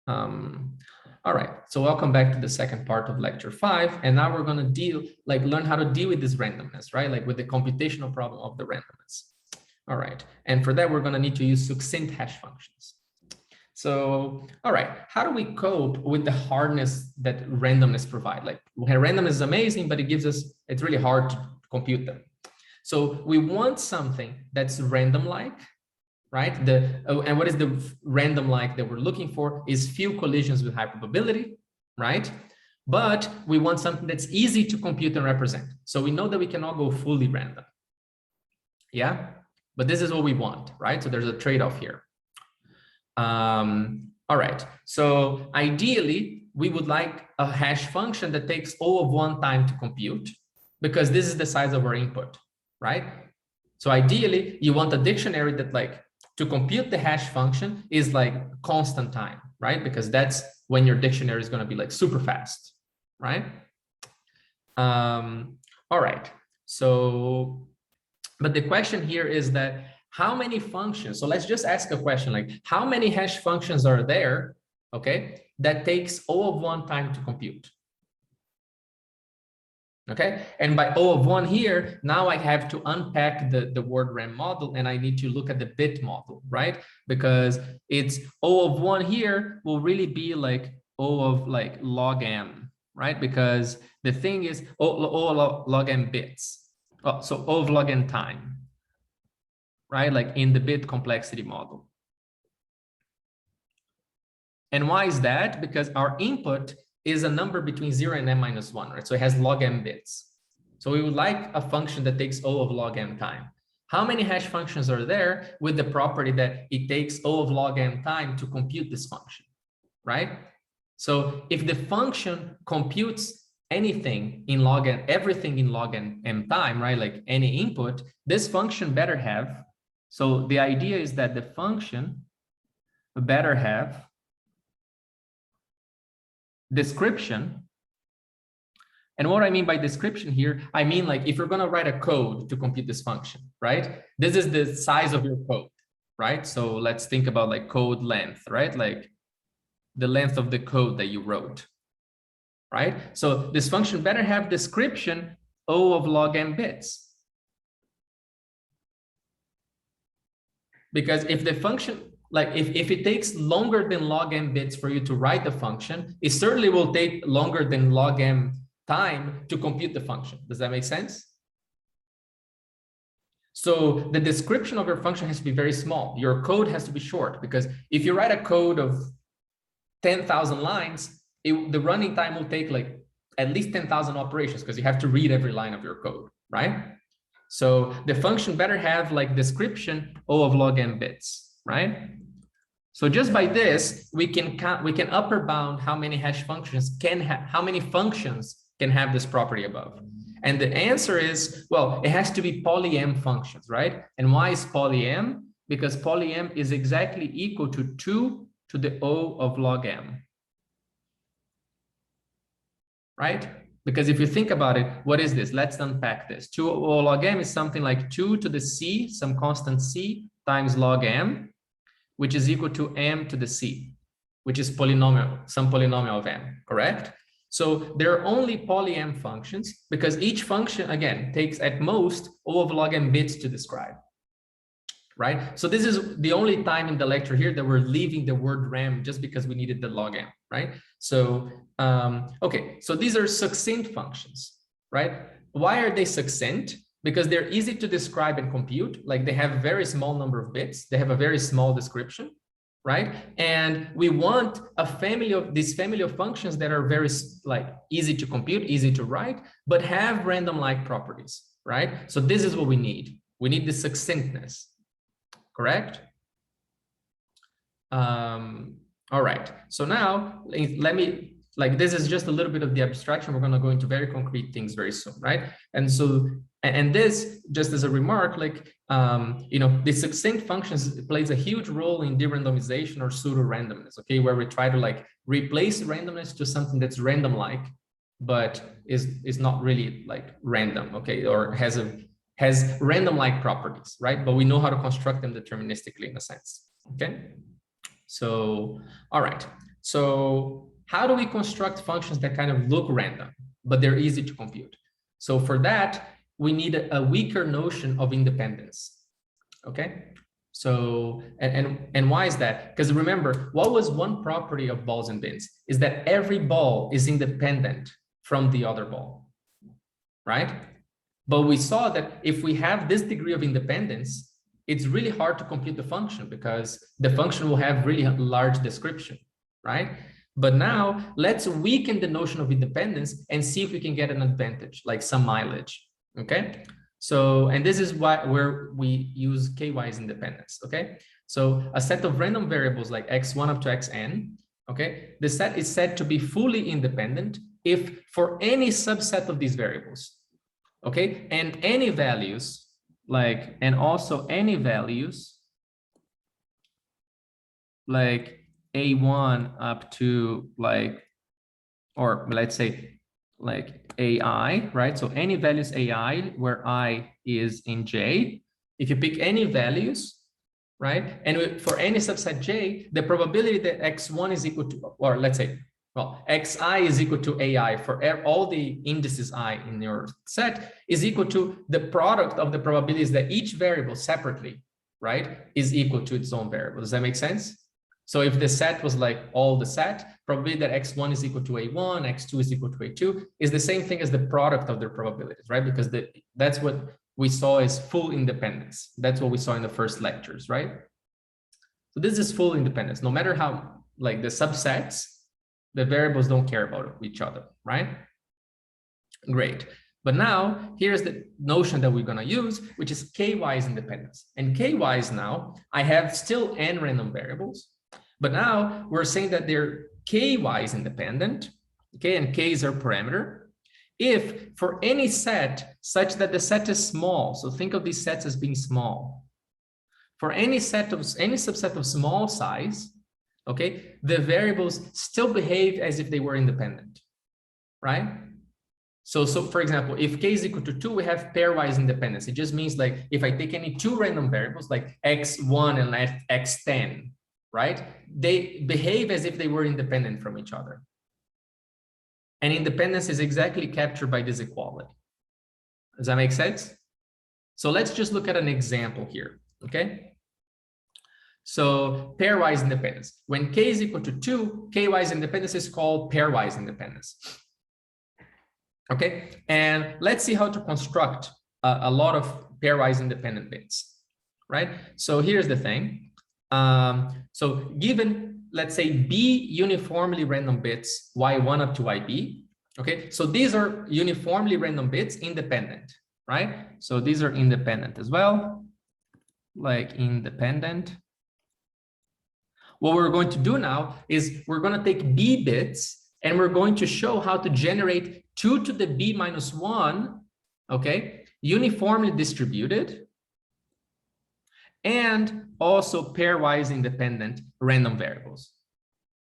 All right, so welcome back to the second part of lecture 5. And now we're going to learn how to deal with this randomness, right? Like with the computational problem of the randomness. All right, and for that, we're going to need to use succinct hash functions. So, all right, how do we cope with the hardness that randomness provide? Like randomness is amazing, but it's really hard to compute them. So we want something that's random-like, right? And what is the random-like that we're looking for is few collisions with high probability, right? But we want something that's easy to compute and represent. So we know that we cannot go fully random. Yeah, but this is what we want, right? So there's a trade-off here. All right, so ideally, we would like a hash function that takes O of 1 time to compute, because this is the size of our input, right? So ideally, you want a dictionary that to compute the hash function is like constant time, right? Because that's when your dictionary is going to be like super fast, right? All right, so, but the question here is that how many functions, so let's just ask a question like how many hash functions are there, okay, that takes O of 1 time to compute? Okay, and by O of 1 here, now I have to unpack the word RAM model and I need to look at the bit model, right? Because it's O of 1 here will really be like O of like log m, right? Because the thing is O log m bits. Oh, so O of log n time, right? Like in the bit complexity model. And why is that? Because our input is a number between 0 and n-1, right? So it has log m bits. So we would like a function that takes O of log m time. How many hash functions are there with the property that it takes O of log m time to compute this function, right? So if the function computes anything in log n, everything in log m time, right? Like any input, this function better have. So the idea is that the function better have description. And what I mean by description here, I mean like if you're going to write a code to compute this function, right? This is the size of your code, right? So let's think about like code length, right? Like the length of the code that you wrote, right? So this function better have description O of log m bits. Because if the function, like if it takes longer than log m bits for you to write the function, it certainly will take longer than log m time to compute the function. Does that make sense? So the description of your function has to be very small. Your code has to be short, because if you write a code of 10,000 lines, the running time will take like at least 10,000 operations, because you have to read every line of your code, right? So the function better have like description O of log m bits, right? So just by this, we can upper bound how many hash functions can have, how many functions can have this property above. And the answer is, well, it has to be poly-m functions, right? And why is poly-m? Because poly-m is exactly equal to 2 to the O of log m, right? Because if you think about it, what is this? Let's unpack this. 2 O log m is something like 2 to the c, some constant c, times log m, which is equal to m to the c, which is polynomial, some polynomial of m, correct? So there are only poly-m functions because each function, again, takes at most O of log m bits to describe, right? So this is the only time in the lecture here that we're leaving the word RAM just because we needed the log m, right? So, okay, so these are succinct functions, right? Why are they succinct? Because they're easy to describe and compute. Like they have a very small number of bits. They have a very small description, right? And we want a family of this family of functions that are very like easy to compute, easy to write, but have random-like properties, right? So this is what we need. We need the succinctness, correct? All right. So now let me, like, this is just a little bit of the abstraction. We're going to go into very concrete things very soon, right? And so, and this, just as a remark, like, you know, the succinct functions plays a huge role in de-randomization or pseudo-randomness, okay, where we try to like replace randomness to something that's random-like, but is not really like random, okay, or has random-like properties, right? But we know how to construct them deterministically in a sense, okay? So, all right. So how do we construct functions that kind of look random, but they're easy to compute? So for that, we need a weaker notion of independence. Okay. So, and why is that? Because remember, what was one property of balls and bins is that every ball is independent from the other ball, right? But we saw that if we have this degree of independence, it's really hard to compute the function because the function will have really large description, right? But now let's weaken the notion of independence and see if we can get an advantage, like some mileage, okay? So, and this is where we use k-wise independence, okay? So a set of random variables like x1 up to xn, okay? The set is said to be fully independent if for any subset of these variables, okay? And any values, like, and also any values, like a1 up to like, or let's say like ai, right? So any values ai where I is in J, if you pick any values, right? And for any subset J, the probability that x1 is equal to, or let's say, well, xi is equal to ai for all the indices I in your set is equal to the product of the probabilities that each variable separately, right, is equal to its own variable. Does that make sense? So if the set was like all the set, probability that x1 is equal to a1, x2 is equal to a2 is the same thing as the product of their probabilities, right? Because that's what we saw is full independence. That's what we saw in the first lectures, right? So this is full independence. No matter how, like the subsets, the variables don't care about each other, right? Great. But now here's the notion that we're going to use, which is k-wise independence. And k-wise now, I have still n random variables, but now we're saying that they're k-wise independent, okay, and k is our parameter. If for any set such that the set is small, so think of these sets as being small. For any subset of small size, okay, the variables still behave as if they were independent, right? So for example, if k is equal to 2, we have pairwise independence. It just means like if I take any two random variables like x1 and x10, right? They behave as if they were independent from each other. And independence is exactly captured by this equality. Does that make sense? So let's just look at an example here, okay? So pairwise independence. When k is equal to 2, k-wise independence is called pairwise independence. Okay, and let's see how to construct a lot of pairwise independent bits, right? So here's the thing. So given, let's say, b uniformly random bits, y1 up to yb, okay? So these are uniformly random bits independent, right? So these are independent as well, like independent. What we're going to do now is we're going to take b bits and we're going to show how to generate 2 to the b minus 1, okay, uniformly distributed, and also pairwise independent random variables.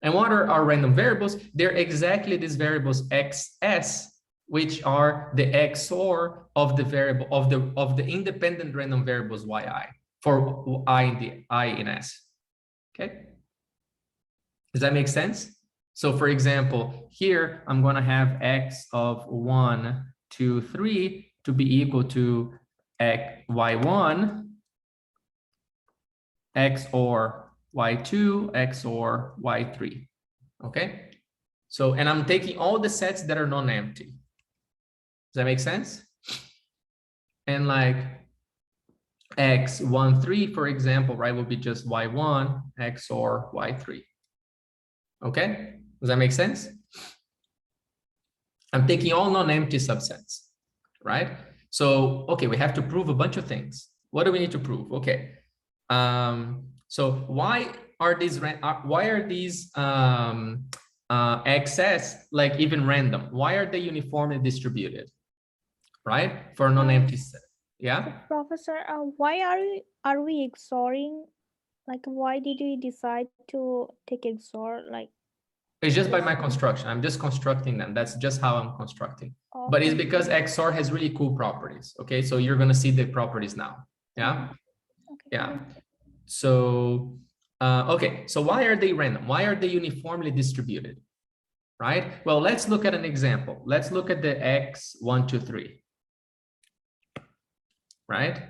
And what are our random variables? They're exactly these variables xs, which are the XOR of the variable of the independent random variables yi for I in S. Okay, does that make sense? So for example, here I'm going to have x of 1, 2, 3 to be equal to y1, XOR y2, XOR y3. Okay. So, and I'm taking all the sets that are non-empty. Does that make sense? And like x1, 3, for example, right, will be just y1, XOR y3. Okay. Does that make sense? I'm taking all non-empty subsets, right? So, okay, we have to prove a bunch of things. What do we need to prove? Okay. So why are these XS like even random? Why are they uniformly distributed, right? For a non-empty set. Yeah. Professor, why are we XORing? Like, why did we decide to take XOR? Like, it's just by my construction. I'm just constructing them. That's just how I'm constructing. Okay. But it's because XOR has really cool properties. Okay, so you're gonna see the properties now. Yeah. Okay. Yeah. So Okay, so why are they random? Why are they uniformly distributed? Right? Well, let's look at an example. Let's look at the x1, 2, 3. Right?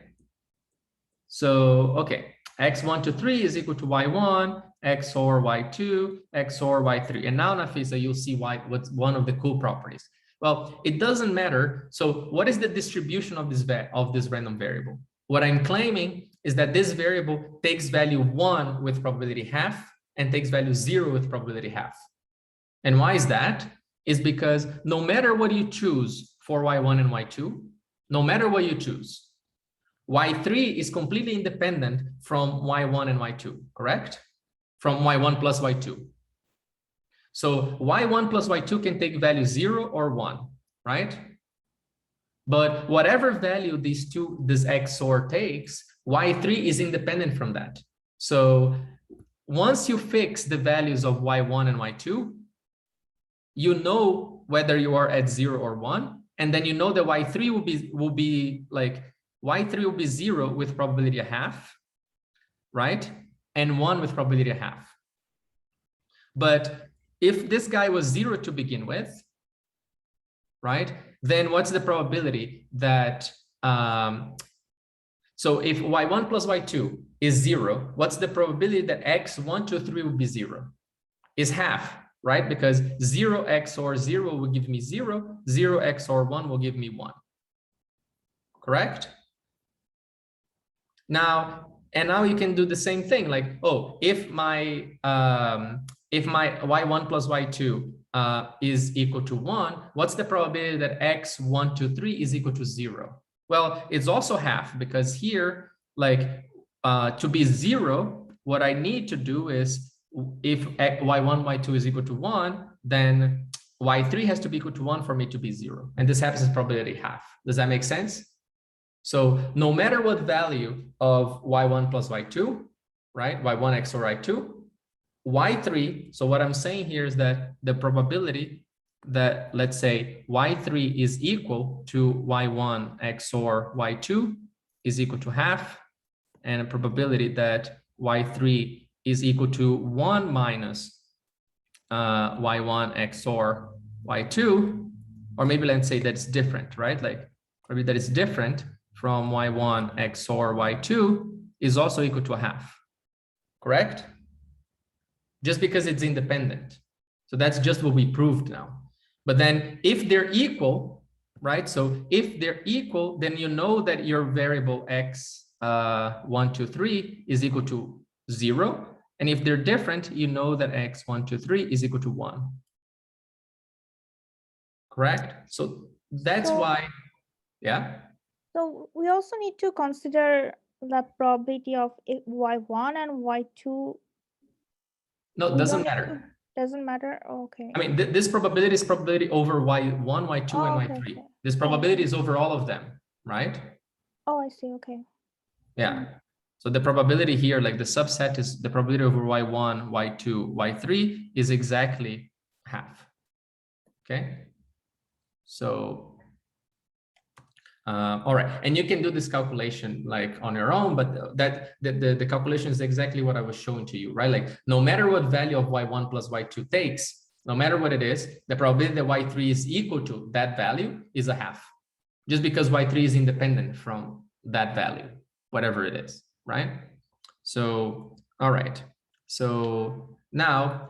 So, okay, x1 to 3 is equal to y1, xor y2, xor y3. And now, Nafisa, you'll see what's one of the cool properties. Well, it doesn't matter. So what is the distribution of this random variable? What I'm claiming is that this variable takes value 1 with probability half and takes value 0 with probability half. And why is that? Is because no matter what you choose for y1 and y2, no matter what you choose, y3 is completely independent from y1 and y2, correct? From y1 plus y2. So y1 plus y2 can take value 0 or 1, right? But whatever value this XOR takes, y3 is independent from that. So once you fix the values of y1 and y2, you know whether you are at 0 or 1, and then you know that y3 will be like y3 will be 0 with probability a half, right? And 1 with probability a half. But if this guy was 0 to begin with, right, then what's the probability that, so if y1 plus y2 is 0, what's the probability that x1, 2, 3 will be 0? Is half, right? Because 0 XOR 0 will give me 0, 0 XOR 1 will give me 1. Correct? Now, and now you can do the same thing, like, oh, if my y1 plus y2 is equal to 1, what's the probability that x1, 2, 3 is equal to 0? Well, it's also half, because here, like, to be 0, what I need to do is, if y1, y2 is equal to 1, then y3 has to be equal to 1 for me to be 0. And this happens as probability half. Does that make sense? So no matter what value of y1 plus y2, right, y1 XOR y2, y3, so what I'm saying here is that the probability that, let's say, y3 is equal to y1 XOR y2 is equal to half, and a probability that y3 is equal to 1 minus y1 XOR y2, or maybe let's say that's different, right? Like maybe that is different from y1 XOR y2 is also equal to a half, correct? Just because it's independent. So that's just what we proved now. But then if they're equal, right? So if they're equal, then you know that your variable x1, 2, 3 is equal to 0. And if they're different, you know that x1, 2, 3 is equal to 1. Correct? So that's why, yeah. So we also need to consider the probability of y1 and y2. No, it doesn't matter. Doesn't matter. Okay. I mean, this probability is probability over y1, y2, and y3. Okay. This probability is over all of them, right? Oh, I see. Okay. Yeah. So the probability here, like the subset, is the probability over y1, y2, y3 is exactly half. Okay. So, all right. And you can do this calculation like on your own, but the calculation is exactly what I was showing to you, right? Like no matter what value of y1 plus y2 takes, no matter what it is, the probability that y3 is equal to that value is a half, just because y3 is independent from that value, whatever it is, right? So, all right. So now,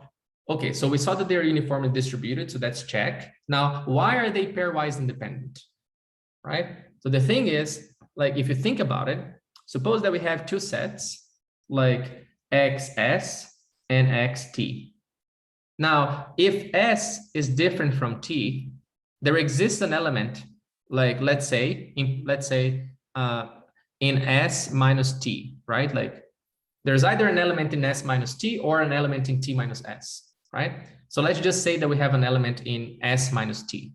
okay, so we saw that they're uniformly distributed, so that's check. Now, why are they pairwise independent, right? So the thing is, like, if you think about it, suppose that we have two sets, like xs and xt. Now, if s is different from t, there exists an element, like let's say in s minus t, right? Like there's either an element in s minus t or an element in t minus s, right? So let's just say that we have an element in s minus t,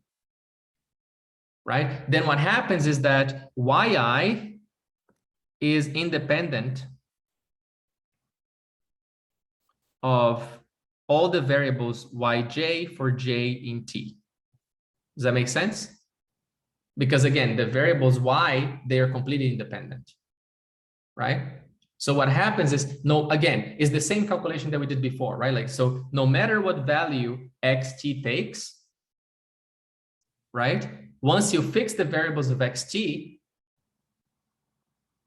right? Then what happens is that yi is independent of all the variables yj for j in t. Does that make sense? Because again, the variables y, they are completely independent, right? So what happens is, again, is the same calculation that we did before, right? Like, so no matter what value xt takes, right? Once you fix the variables of xt,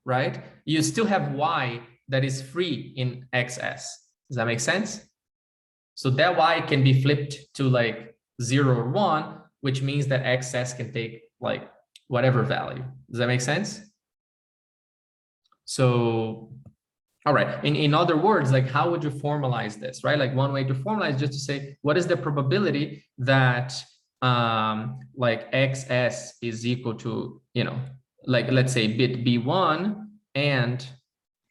right, you still have y that is free in xs. Does that make sense? So that y can be flipped to like 0 or 1, which means that xs can take like whatever value. Does that make sense? So, all right. In other words, like, how would you formalize this, right? Like, one way to formalize is just to say, what is the probability that like xs is equal to, you know, like, let's say bit b1 and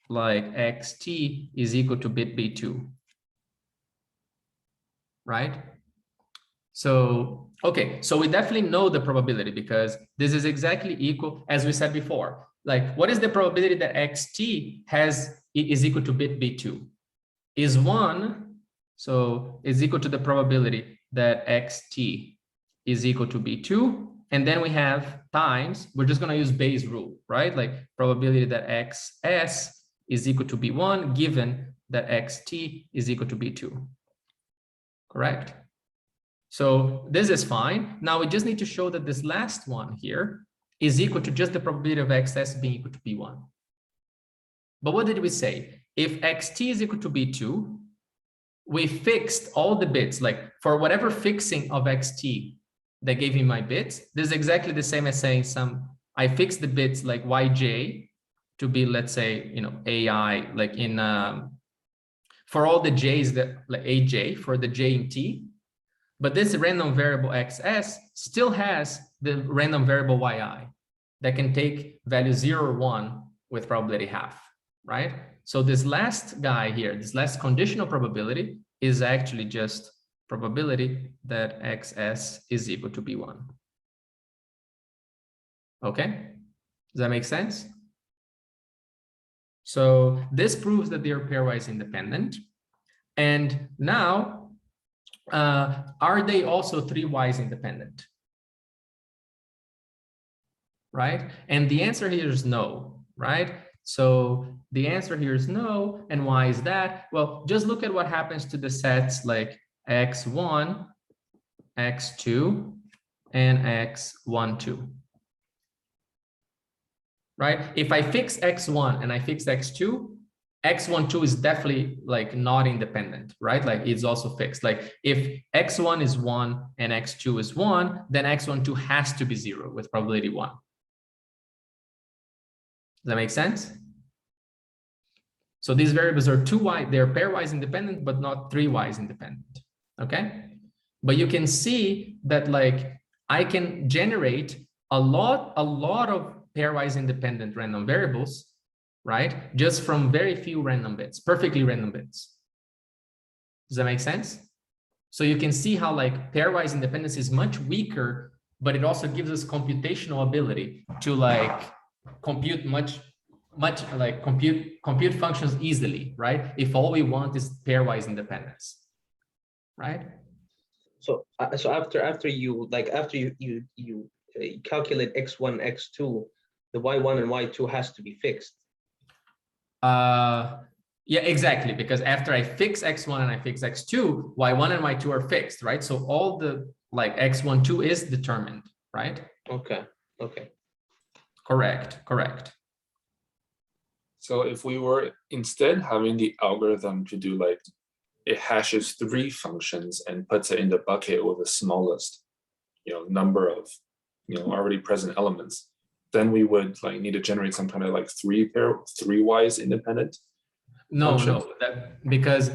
like xt is equal to bit b2, right? So, okay, so we definitely know the probability because this is exactly equal, as we said before. Like, what is the probability that xt is equal to bit b2? Is 1, so is equal to the probability that xt is equal to b2. And then we have times, we're just going to use Bayes' rule, right? Like, probability that xs is equal to b1 given that xt is equal to b2. Correct? So this is fine. Now we just need to show that this last one here is equal to just the probability of xs being equal to b1. But what did we say? If xt is equal to b2, we fixed all the bits, like for whatever fixing of xt that gave me my bits. This is exactly the same as saying I fixed the bits like yj to be, let's say, you know, ai, like in for all the j's that like aj for the j in t. But this random variable xs still has the random variable yi that can take value 0 or 1 with probability half, right? So this last guy here, this last conditional probability is actually just probability that xs is equal to b1. Okay, does that make sense? So this proves that they are pairwise independent. And now, are they also 3-wise independent? Right? And the answer here is no, right? So the answer here is no. And why is that? Well, just look at what happens to the sets like x1, x2, and x12. Right? If I fix x1 and I fix x2, x12 is definitely like not independent, right? Like, it's also fixed. Like, if x1 is 1 and x2 is 1, then x12 has to be 0 with probability 1. Does that make sense? So these variables are 2-wise, they're pairwise independent, but not 3-wise independent. Okay. But you can see that, like, I can generate a lot of pairwise independent random variables, right? Just from very few random bits, perfectly random bits. Does that make sense? So you can see how, like, pairwise independence is much weaker, but it also gives us computational ability to, like, compute compute functions easily, right? If all we want is pairwise independence, right? So after you calculate x1, x2, the y1 and y2 has to be fixed. Yeah, exactly. Because after I fix x1 and I fix x2, y1 and y2 are fixed, right? So all the, like, x12 is determined, right? Okay. Okay. Correct. So if we were instead having the algorithm to do, like, it hashes 3 functions and puts it in the bucket with the smallest, number of, already present elements, then we would, like, need to generate some kind of, like, 3-wise independent. No, because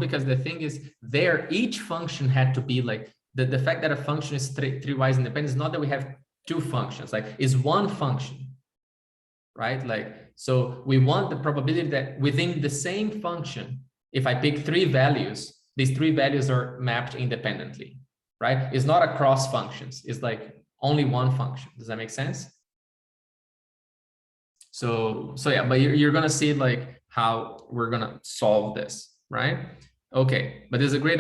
because the thing is, there each function had to be, like, the fact that a function is 3-wise independent is not that we have 2 functions, like, it's 1 function, right? Like, so we want the probability that within the same function, if I pick 3 values, these 3 values are mapped independently, right? It's not across functions, it's like only 1 function. Does that make sense? So yeah, but you're gonna see, like, how we're gonna solve this, right? Okay, but there's a great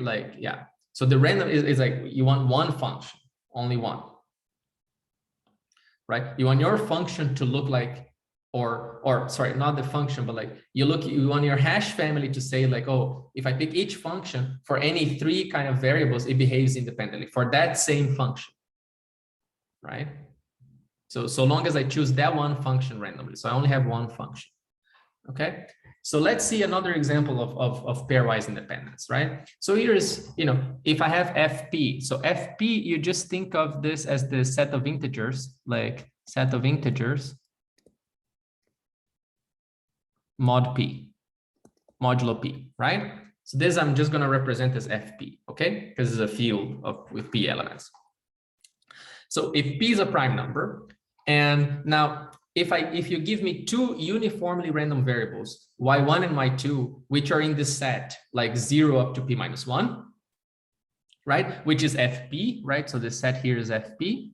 like, yeah. So the random is like, you want 1 function, only 1. right? You want your function to look like, or sorry, not the function, but like you want your hash family to say like, oh, if I pick each function for any 3 kind of variables, it behaves independently for that same function, right? So long as I choose that one function randomly. So I only have one function, okay? So let's see another example of pairwise independence, right? So here's, if I have FP, so FP, you just think of this as the set of integers, like set of integers mod P, modulo P, right? So this I'm just going to represent as FP, okay? Because it's a field with P elements. So if P is a prime number, and now if you give me 2 uniformly random variables, y1 and y2, which are in this set, like 0 up to P minus 1, right? Which is FP, right? So the set here is FP.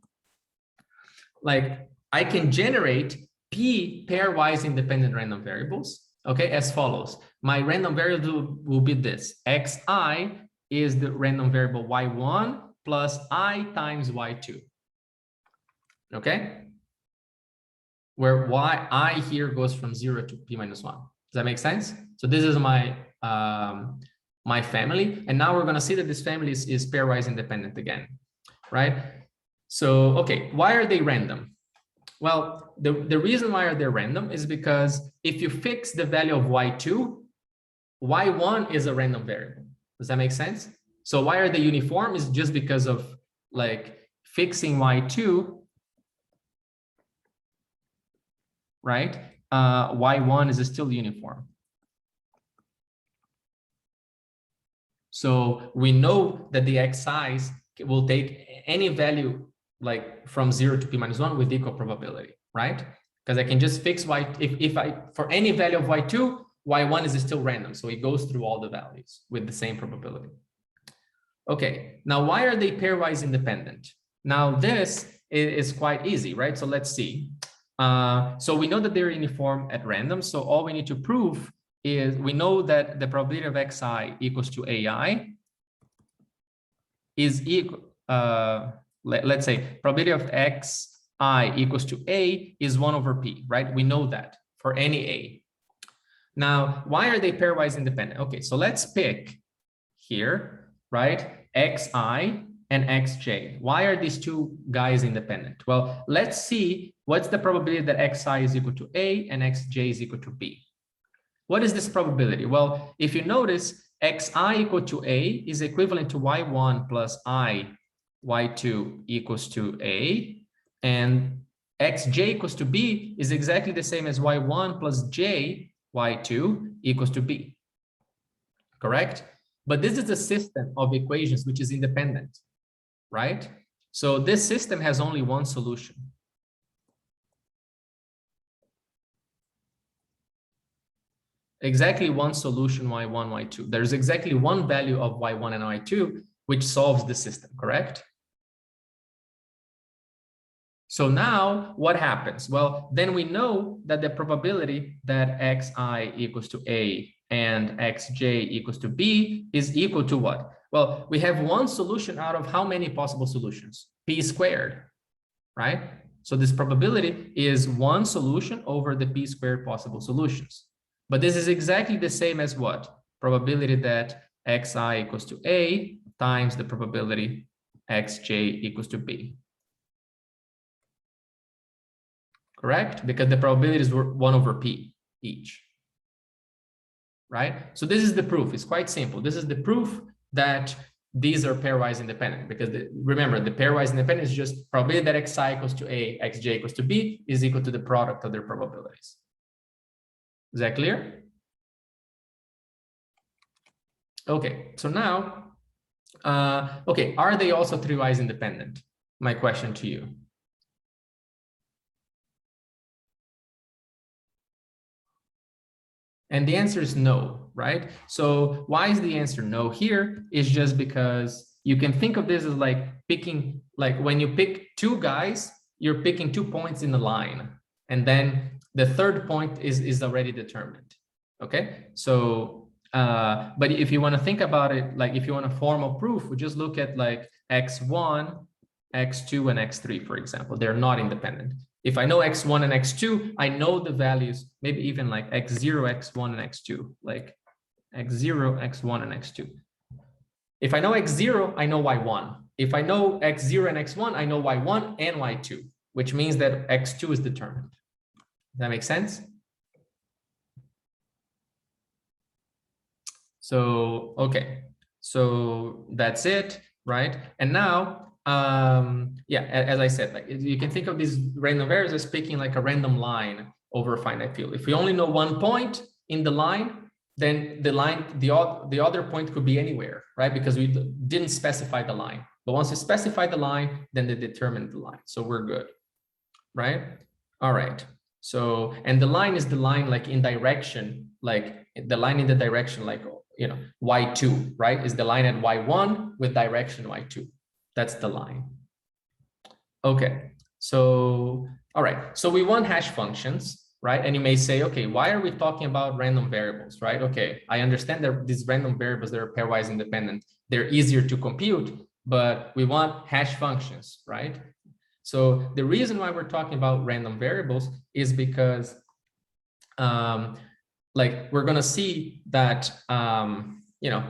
Like I can generate P pairwise independent random variables, okay, as follows. My random variable will be this. Xi is the random variable y1 plus I times y2, okay? Where yi here goes from 0 to P minus 1. Does that make sense? So this is my my family. And now we're going to see that this family is pairwise independent again, right? So, okay, why are they random? Well, the reason why are they random is because if you fix the value of y2, y1 is a random variable. Does that make sense? So why are they uniform is just because of like fixing y2, right? Y1 is still uniform. So we know that the xi's will take any value like from 0 to P minus 1 with equal probability, right? Because I can just fix y, if I, for any value of y2, y1 is still random. So it goes through all the values with the same probability. Okay, now why are they pairwise independent? Now this is quite easy, right? So let's see. So we know that they're uniform at random. So all we need to prove is we know that the probability of xi equals to ai is equal, let's say probability of xi equals to a is 1 over p, right? We know that for any a. Now, why are they pairwise independent? Okay, so let's pick here, right? Xi and xj. Why are these 2 guys independent? Well, let's see what's the probability that xi is equal to a and xj is equal to b. What is this probability? Well, if you notice, xi equal to a is equivalent to y1 plus I, y2 equals to a, and xj equals to b is exactly the same as y1 plus j, y2 equals to b, correct? But this is a system of equations which is independent, right? So this system has only one solution. Exactly one solution, y1, y2. There's exactly one value of y1 and y2, which solves the system, correct? So now what happens? Well, then we know that the probability that xi equals to a and xj equals to b is equal to what? Well, we have one solution out of how many possible solutions? P squared, right? So this probability is one solution over the p squared possible solutions. But this is exactly the same as what? Probability that xi equals to a times the probability xj equals to b. Correct? Because the probabilities were 1 over p each. Right? So this is the proof. It's quite simple. This is the proof that these are pairwise independent, because remember, the pairwise independent is just probability that xi equals to a, xj equals to b is equal to the product of their probabilities. Is that clear? Okay, so now, okay, are they also 3-wise independent? My question to you. And the answer is no, right? So why is the answer no here? Is just because you can think of this as like picking, like when you pick 2 guys, you're picking 2 points in the line. And then the third point is already determined, okay? So, but if you want to think about it, like if you want a formal proof, we just look at like x1, x2 and x3, for example. They're not independent. If I know x1 and x2, I know the values, maybe even like x0, x1, and x2, like x0, x1, and x2. If I know x0, I know y1. If I know x0 and x1, I know y1 and y2, which means that x2 is determined. Does that make sense? So, okay, so that's it, right? And now, yeah, as I said, like you can think of these random variables as picking like a random line over a finite field. If we only know one point in the line, then the other point could be anywhere, right? Because we didn't specify the line. But once we specify the line, then they determine the line. So we're good, right? All right. So, and the line is the line like in direction, like the line in the direction, like, you know, y2, right? Is the line at y1 with direction y2. That's the line. Okay. So, all right. So we want hash functions, right? And you may say, okay, why are we talking about random variables, right? Okay, I understand that these random variables that are pairwise independent, they're easier to compute, but we want hash functions, right? So the reason why we're talking about random variables is because like we're going to see that, you know,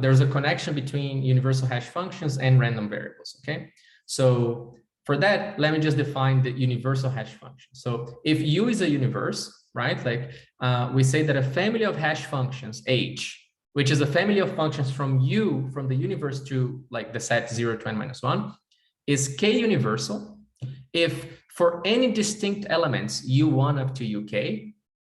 there's a connection between universal hash functions and random variables, okay? So for that, let me just define the universal hash function. So if U is a universe, right, like we say that a family of hash functions, H, which is a family of functions from U, from the universe to like the set 0 to n minus 1, is K universal if for any distinct elements U1 up to UK,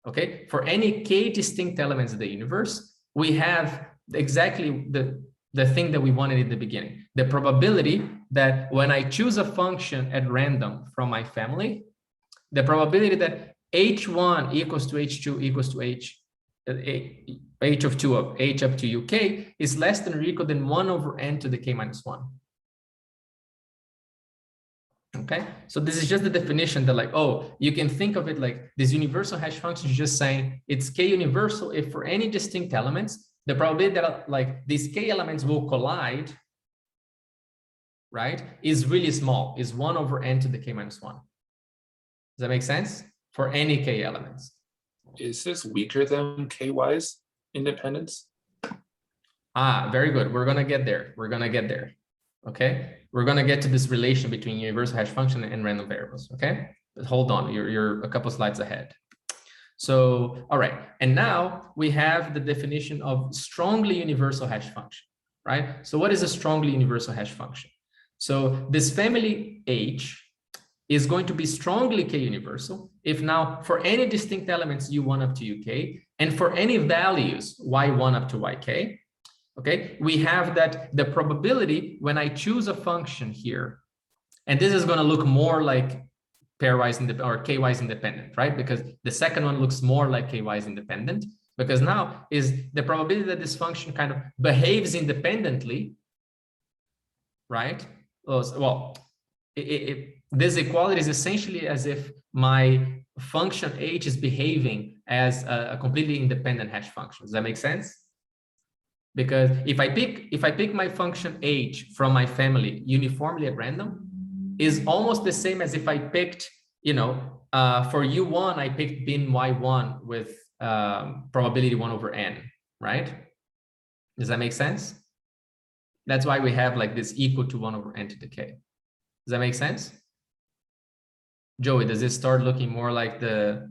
okay, for any K distinct elements of the universe, we have exactly the thing that we wanted in the beginning. The probability that when I choose a function at random from my family, the probability that H1 equals to H2 equals to H of 2 of H up to UK is less than or equal than 1 over n to the K minus 1. Okay, so this is just the definition that like, oh, you can think of it like this universal hash function is just saying it's K universal if for any distinct elements, the probability that like these K elements will collide, right, is really small, is 1 over n to the K minus 1. Does that make sense? For any K elements. Is this weaker than K-wise independence? Ah, very good. We're going to get there. We're going to get there. Okay. We're going to get to this relation between universal hash function and random variables. Okay. But hold on. You're a couple slides ahead. So, all right. And now we have the definition of strongly universal hash function, right? So what is a strongly universal hash function? So this family H is going to be strongly K universal if now for any distinct elements U1 up to UK and for any values Y1 up to YK, okay, we have that the probability when I choose a function here, and this is going to look more like pairwise or K-wise independent, right? Because the second one looks more like K-wise independent because now is the probability that this function kind of behaves independently, right? Well, this equality is essentially as if my function H is behaving as a completely independent hash function. Does that make sense? Because if I pick my function H from my family uniformly at random, is almost the same as if I picked, you know, for U1, I picked bin Y1 with probability 1 over n, right? Does that make sense? That's why we have like this equal to 1 over n to the k. Does that make sense? Joey, does this start looking more like the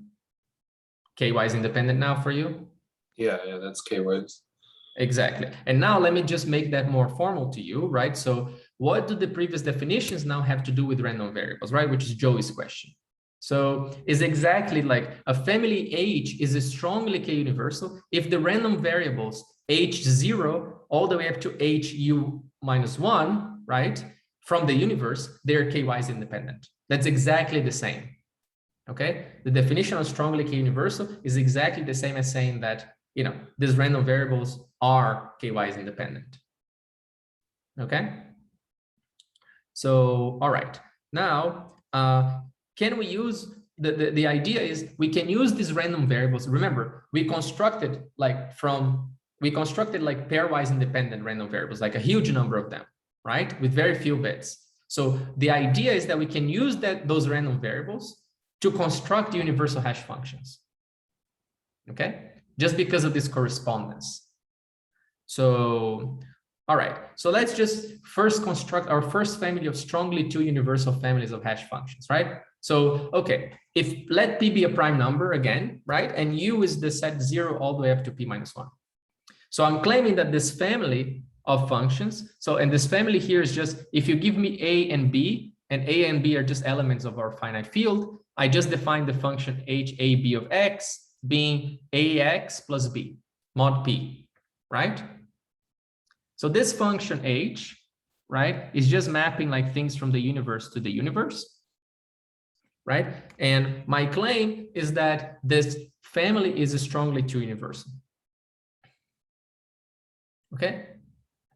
K-wise independent now for you? Yeah, that's K-wise. Exactly. And now let me just make that more formal to you, right? So what do the previous definitions now have to do with random variables, right? Which is Joey's question. So is exactly like a family H is a strongly K universal if the random variables H0 all the way up to HU minus 1, right? From the universe, they're K-wise independent. That's exactly the same, okay? The definition of strongly K universal is exactly the same as saying that, you know, these random variables are K-wise independent, okay? So, all right, now, can we use, the idea is we can use these random variables. Remember, we constructed like pairwise independent random variables, like a huge number of them, right? With very few bits. So the idea is that we can use those random variables to construct universal hash functions. Okay, just because of this correspondence. So, all right, so let's just first construct our first family of strongly two universal families of hash functions, right? So, okay, if let P be a prime number again, right? And U is the set 0 all the way up to P minus 1. So I'm claiming that this family of functions, and this family here is just, if you give me A and B are just elements of our finite field, I just define the function HAB of X being AX plus B, mod P, right? So this function H, right, is just mapping like things from the universe to the universe, right? And my claim is that this family is strongly two universal. Okay,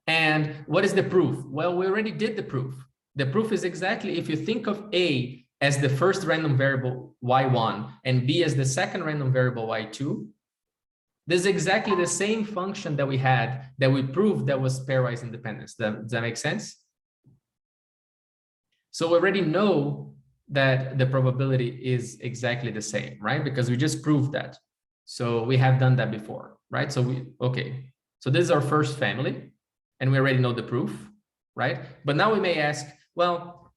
and what is the proof? Well, we already did the proof. The proof is exactly, if you think of A as the first random variable y1 and B as the second random variable y2, this is exactly the same function that we had, that we proved that was pairwise independence. Does that make sense? So we already know that the probability is exactly the same, right? Because we just proved that. So we have done that before, right? So okay. So this is our first family, and we already know the proof, right? But now we may ask, well,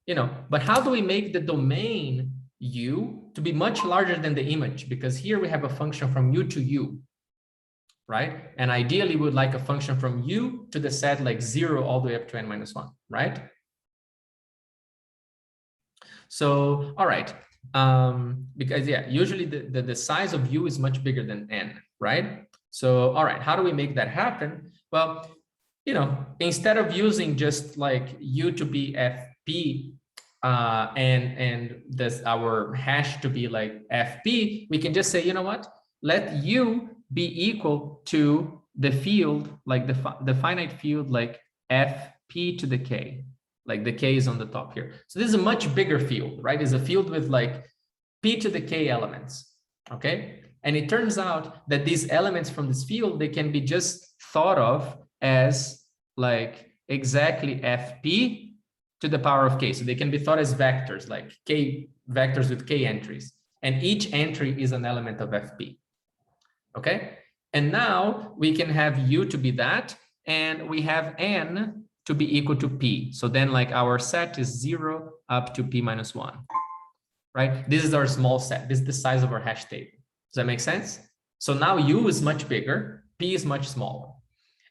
but how do we make the domain U to be much larger than the image? Because here we have a function from U to U, right? And ideally, we would like a function from U to the set like 0 all the way up to n minus 1, right? So, all right. Because yeah, usually the size of U is much bigger than n, right? So, all right, how do we make that happen? Well, instead of using just like U to be FP and this our hash to be like FP, we can just say, you know what? Let U be equal to the field, like the finite field, like FP to the K, like the K is on the top here. So this is a much bigger field, right? It's a field with like P to the K elements, okay? And it turns out that these elements from this field, they can be just thought of as like exactly FP to the power of K. So they can be thought as vectors, like K vectors with K entries. And each entry is an element of FP. Okay. And now we can have U to be that, and we have N to be equal to P. So then like our set is 0 up to P minus 1, right? This is our small set. This is the size of our hash table. Does that make sense? So now U is much bigger, P is much smaller.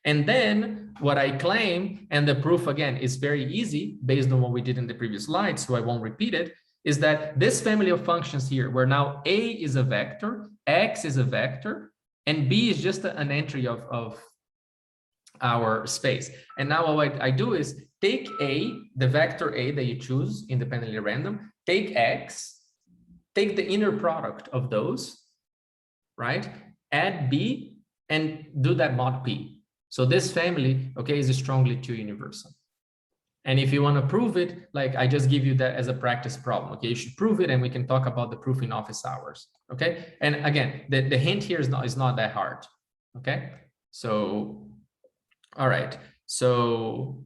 And then what I claim, and the proof again is very easy based on what we did in the previous slide, so I won't repeat it, is that this family of functions here, where now A is a vector, X is a vector, and B is just an entry of our space. And now what I do is take A, the vector A that you choose independently random, take X, take the inner product of those, right? Add B and do that mod P. So this family, okay, is a strongly two universal. And if you want to prove it, like I just give you that as a practice problem, okay? You should prove it and we can talk about the proof in office hours, okay? And again, the hint here is not that hard, okay? So, all right. So,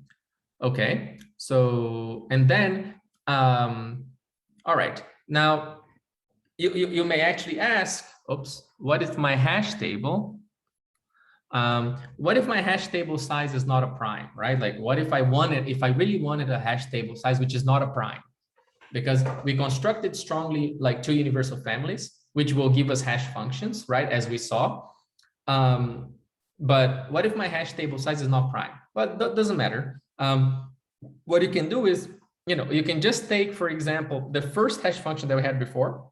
okay. So, and then, all right. Now, you may actually ask, oops, what if my hash table? What if my hash table size is not a prime, right? Like what if I really wanted a hash table size, which is not a prime, because we constructed strongly like two universal families, which will give us hash functions, right? As we saw. But what if my hash table size is not prime? Well, that doesn't matter. What you can do is, you can just take, for example, the first hash function that we had before,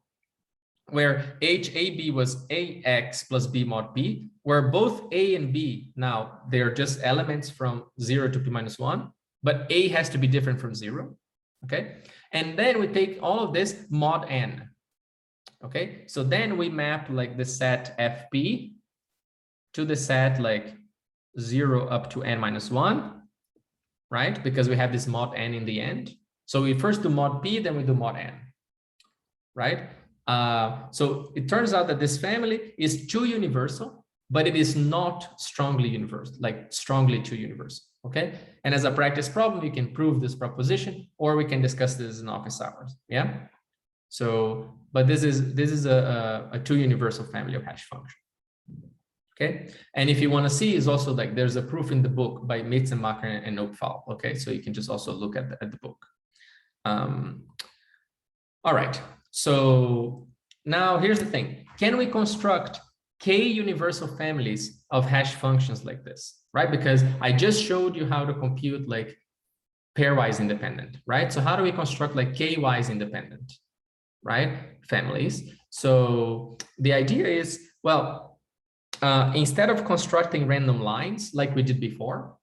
where HAB was AX plus B mod B, where both A and B, now they're just elements from 0 to P minus 1, but A has to be different from 0, okay? And then we take all of this mod N, okay? So then we map like the set FP to the set like 0 up to N minus 1, right? Because we have this mod N in the end. So we first do mod P, then we do mod N, right? So it turns out that this family is two universal, but it is not strongly universal, like strongly to universal. Okay. And as a practice problem, you can prove this proposition, or we can discuss this in office hours. Yeah. So, but this is a two universal family of hash function. Okay. And if you want to see, is also like there's a proof in the book by Metzenbacher and Opfall. Okay. So you can just also look at the book. All right. So now here's the thing. Can we construct k universal families of hash functions like this, right? Because I just showed you how to compute like pairwise independent, right? So how do we construct like k-wise independent, right? Families. So the idea is, well, instead of constructing random lines like we did before,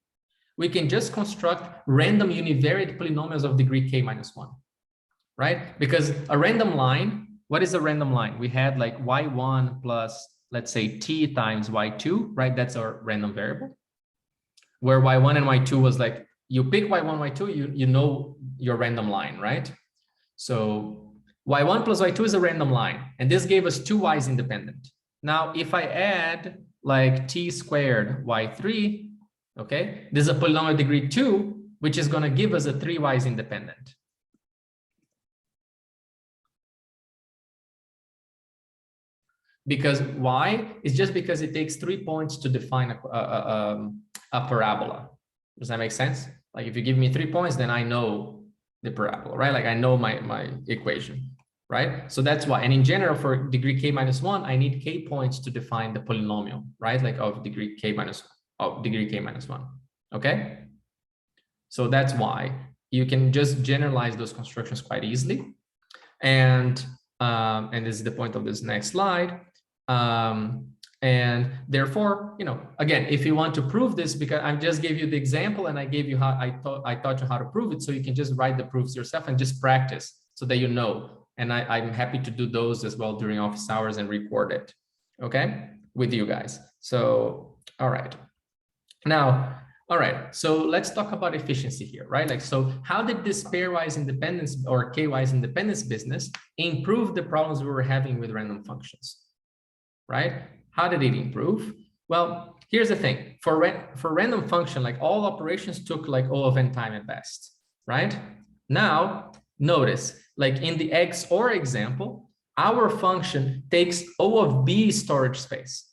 we can just construct random univariate polynomials of degree k minus 1, right? Because a random line, what is a random line? We had like y1 plus, let's say, t times y2, right? That's our random variable, where y1 and y2 was like, you pick y1, y2, you know your random line, right? So y1 plus y2 is a random line, and this gave us two y's independent. Now, if I add like t squared y3, okay, this is a polynomial degree 2, which is going to give us a 3 y's independent. Because why? It's just because it takes 3 points to define a parabola. Does that make sense? Like if you give me 3 points, then I know the parabola, right? Like I know my equation, right? So that's why. And in general, for degree k minus 1, I need k points to define the polynomial, right? Like of degree k minus 1. Okay. So that's why you can just generalize those constructions quite easily. And this is the point of this next slide. And therefore, you know, again, if you want to prove this, because I just gave you the example and I gave you how I taught you how to prove it, so you can just write the proofs yourself and just practice so that you know. And I'm happy to do those as well during office hours and record it, okay, with you guys. So, all right. Now, all right, so let's talk about efficiency here, right? Like, so how did this pairwise independence or k-wise independence business improve the problems we were having with random functions, right? How did it improve? Well, here's the thing. For random function, like all operations took like O of n time at best, right? Now, notice, like in the XOR example, our function takes O of B storage space,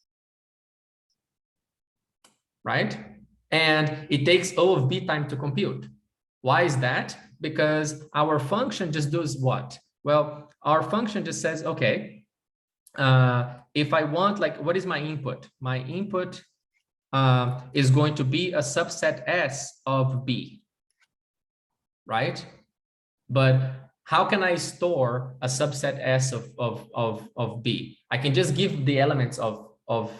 right? And it takes O of B time to compute. Why is that? Because our function just does what? Well, our function just says, okay, if I want, like, what is my input? My input is going to be a subset S of B, right? But how can I store a subset S of B? I can just give the elements of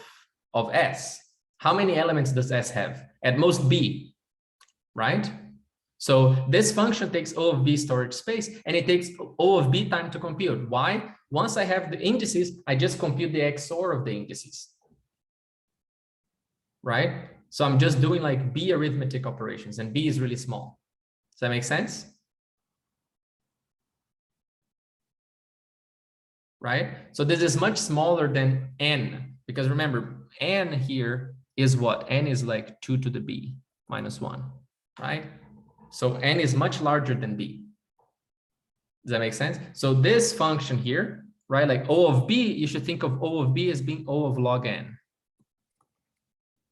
S. How many elements does S have? At most B, right? So this function takes O of B storage space, and it takes O of B time to compute. Why? Once I have the indices, I just compute the XOR of the indices, right? So I'm just doing like B arithmetic operations, and B is really small. Does that make sense? Right? So this is much smaller than N, because remember, N here is what? N is like 2 to the B minus 1, right? So N is much larger than B. Does that make sense? So this function here, right, like O of B, you should think of O of B as being O of log N,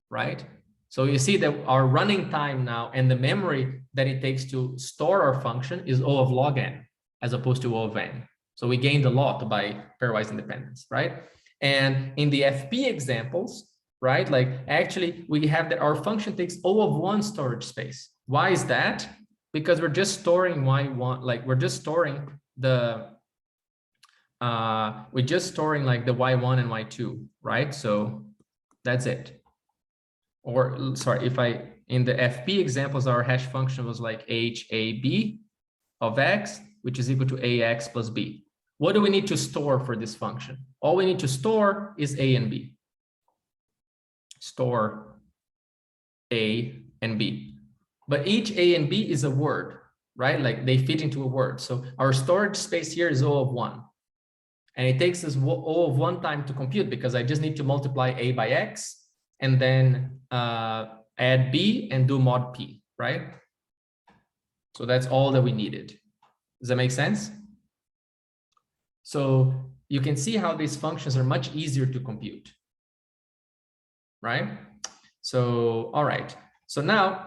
right? So you see that our running time now and the memory that it takes to store our function is O of log N as opposed to O of N. So we gained a lot by pairwise independence, right? And in the FP examples, right, like actually we have that our function takes O of 1 storage space. Why is that? Because we're just storing y1, like we're just storing the like the y1 and y2, right? So that's it. Or sorry, if in the FP examples, our hash function was like HAB of x, which is equal to AX plus B. What do we need to store for this function? All we need to store is A and B. Store A and B. But each A and B is a word, right? Like they fit into a word. So our storage space here is O of 1. And it takes us O of 1 time to compute because I just need to multiply A by X and then add B and do mod P, right? So that's all that we needed. Does that make sense? So you can see how these functions are much easier to compute, right? So, all right. So now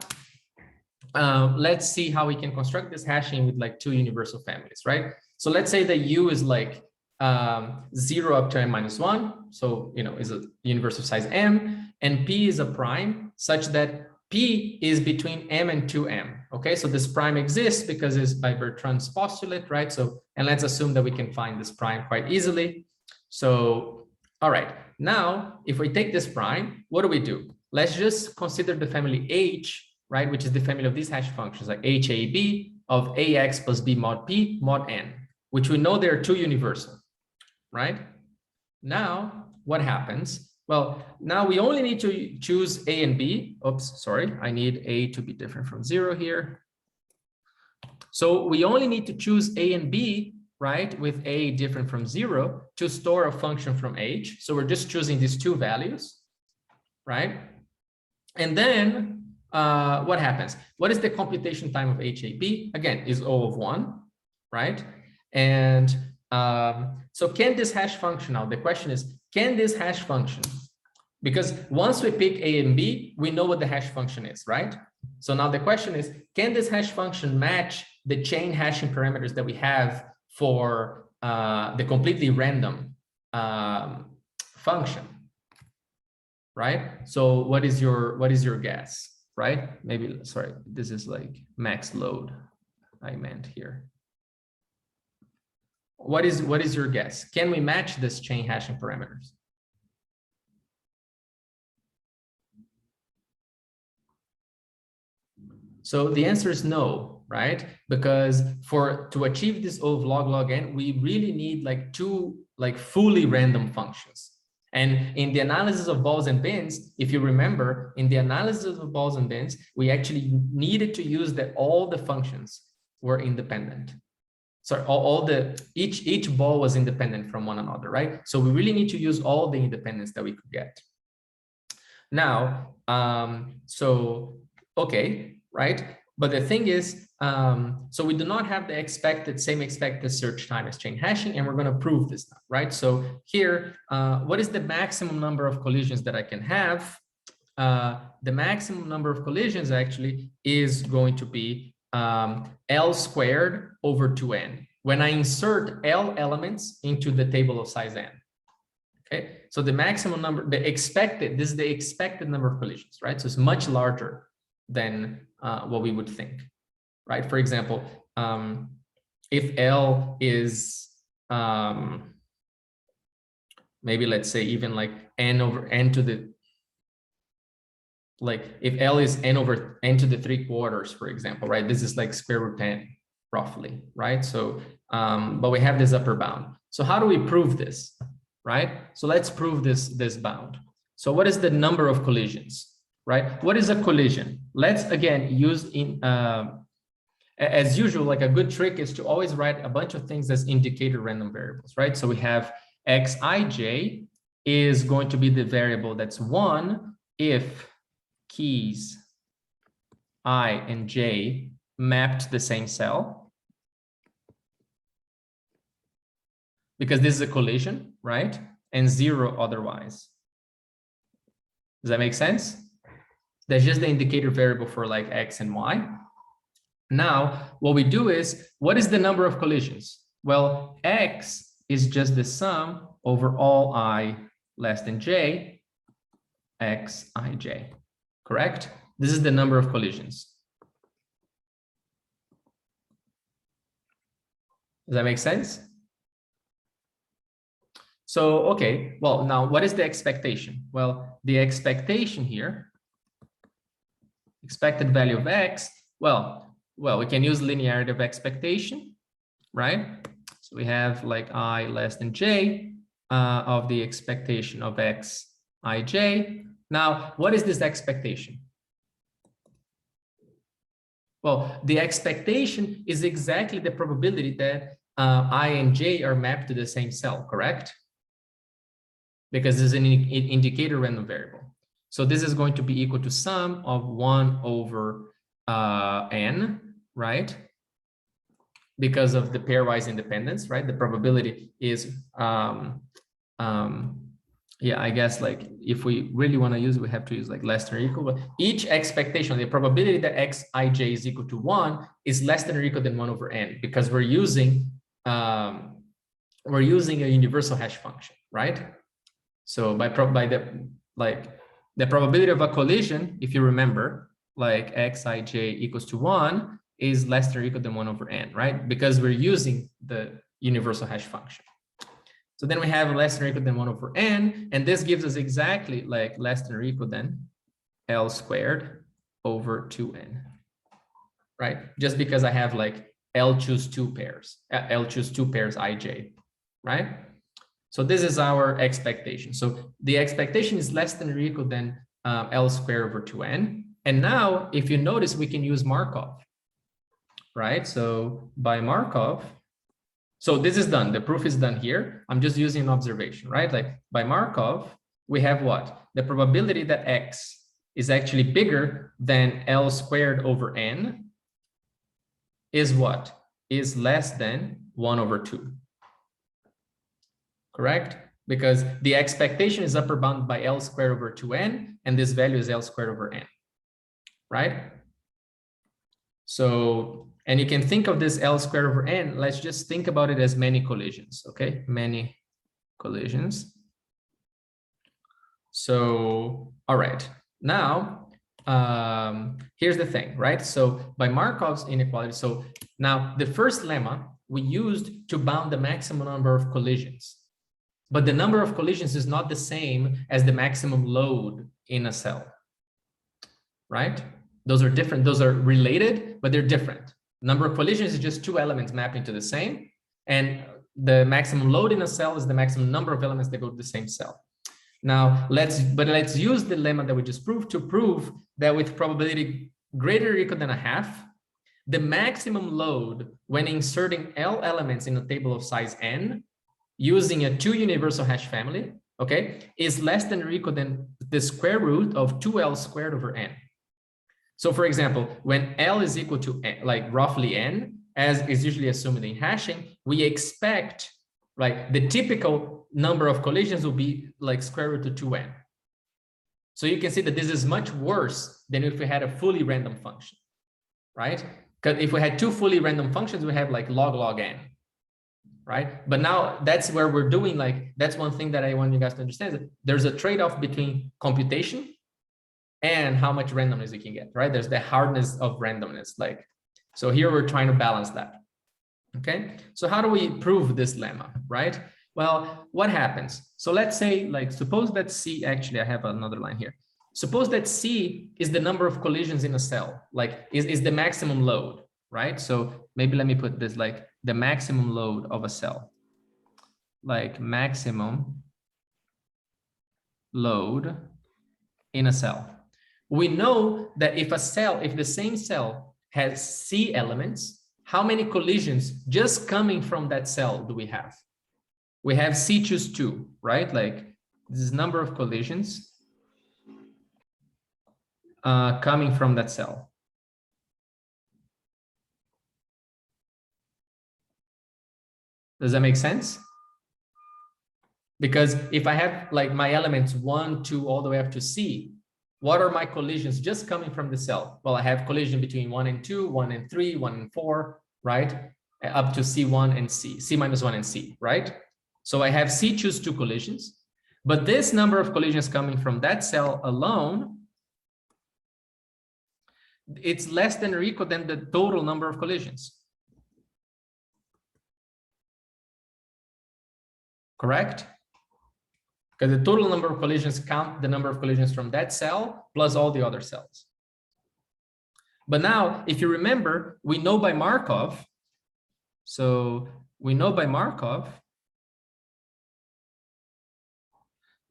let's see how we can construct this hashing with like 2 universal families, right? So let's say that U is like 0 up to n minus 1. So, you know, is a universe of size m, and P is a prime such that P is between m and 2m. Okay, so this prime exists because it's by Bertrand's postulate, right? So, and let's assume that we can find this prime quite easily. So, all right, now if we take this prime, what do? Let's just consider the family H, right? Which is the family of these hash functions like HAB of AX plus B mod P mod N, which we know there are 2 universal, right? Now, what happens? Well, now we only need to choose A and B. Oops, sorry, I need A to be different from 0 here. So we only need to choose A and B, right, with A different from 0 to store a function from H. So we're just choosing these 2 values, right? And then what happens? What is the computation time of HAB? Again, is O of 1, right? And so can this hash function now? The question is, can this hash function? Because once we pick A and B, we know what the hash function is, right? So now the question is, can this hash function match the chain hashing parameters that we have for the completely random function, right? So what is your guess, right? Maybe, sorry, this is like max load I meant here. What is your guess? Can we match this chain hashing parameters? So the answer is no, right? Because to achieve this O of log n, we really need like 2 like fully random functions. And in the analysis of balls and bins, if you remember, in the analysis of balls and bins, we actually needed to use that all the functions were independent. So each ball was independent from one another, right? So we really need to use all the independence that we could get. Now, so, okay, right? But the thing is, so we do not have the same expected search time as chain hashing, and we're going to prove this now, right? So here, what is the maximum number of collisions that I can have? The maximum number of collisions actually is going to be L squared over 2n when I insert L elements into the table of size n. Okay, so the maximum number, this is the expected number of collisions, right? So it's much larger than what we would think, right? For example, if L is maybe let's say even like n over n to the, like if L is n over n to the 3/4, for example, right? This is like square root 10 roughly, right? So, but we have this upper bound. So how do we prove this, right? So let's prove this bound. So what is the number of collisions, right? What is a collision? Let's again use as usual, like a good trick is to always write a bunch of things as indicator random variables, right? So we have Xij is going to be the variable that's 1 if keys I and j mapped the same cell, because this is a collision, right? And 0 otherwise. Does that make sense? That's just the indicator variable for like X and Y. Now, what we do is, what is the number of collisions? Well, X is just the sum over all I less than j, Xij, correct? This is the number of collisions. Does that make sense? So, okay, well, now what is the expectation? Well, the expectation here, expected value of X, well, we can use linearity of expectation, right? So we have like I less than j of the expectation of Xij. Now, what is this expectation? Well, the expectation is exactly the probability that I and j are mapped to the same cell, correct? Because this is an indicator random variable. So this is going to be equal to sum of 1 over n, right? Because of the pairwise independence, right? The probability is, yeah, I guess like if we really want to use, we have to use like less than or equal, but each expectation, the probability that xij is equal to 1 is less than or equal than 1 over n, because we're using a universal hash function, right? So by the probability of a collision, if you remember, like xij equals to 1 is less than or equal than 1 over n, right? Because we're using the universal hash function. So then we have less than or equal than 1 over n, and this gives us exactly like less than or equal than L squared over 2n, right? Just because I have like L choose 2 pairs ij, right? So this is our expectation. So the expectation is less than or equal than L squared over 2n. And now if you notice, we can use Markov, right? So by Markov, so this is done. The proof is done here. I'm just using an observation, right? Like by Markov, we have what? The probability that x is actually bigger than L squared over n is what? Is less than 1 over 2. Correct? Because the expectation is upper bound by L squared over 2n, and this value is L squared over n, right? So, and you can think of this L squared over n, let's just think about it as many collisions, okay? Many collisions. So, all right, now, here's the thing, right? So by Markov's inequality, so now the first lemma we used to bound the maximum number of collisions, but the number of collisions is not the same as the maximum load in a cell, right? Those are different, those are related, but they're different. Number of collisions is just 2 elements mapping to the same, and the maximum load in a cell is the maximum number of elements that go to the same cell. Now, let's use the lemma that we just proved to prove that with probability greater or equal than a half, the maximum load when inserting L elements in a table of size n using a 2 universal hash family, okay, is less than or equal than the square root of 2L squared over n. So for example, when L is equal to n, like roughly n, as is usually assumed in hashing, we expect like the typical number of collisions will be like square root of 2n. So you can see that this is much worse than if we had a fully random function, right? Because if we had 2 fully random functions, we have like log n, right? But now that's where we're doing like, that's one thing that I want you guys to understand, that there's a trade-off between computation and how much randomness you can get, right? There's the hardness of randomness. Like, so here we're trying to balance that. Okay, so how do we prove this lemma, right? Well, what happens? So let's say, like, suppose that C, actually, I have another line here. Suppose that C is the number of collisions in a cell, like is the maximum load, right? So maybe let me put this like the maximum load of a cell, like maximum load in a cell. We know that if the same cell has C elements, how many collisions just coming from that cell do we have? We have C choose 2, right? Like this is number of collisions coming from that cell. Does that make sense? Because if I have like my elements 1, 2, all the way up to C, what are my collisions just coming from the cell? Well, I have collision between 1 and 2, 1 and 3, 1 and 4, right? Up to C1 and C minus 1 and C, right? So I have C choose 2 collisions, but this number of collisions coming from that cell alone, it's less than or equal than the total number of collisions. Correct? Because the total number of collisions count the number of collisions from that cell plus all the other cells. But now, if you remember, we know by Markov, so we know by Markov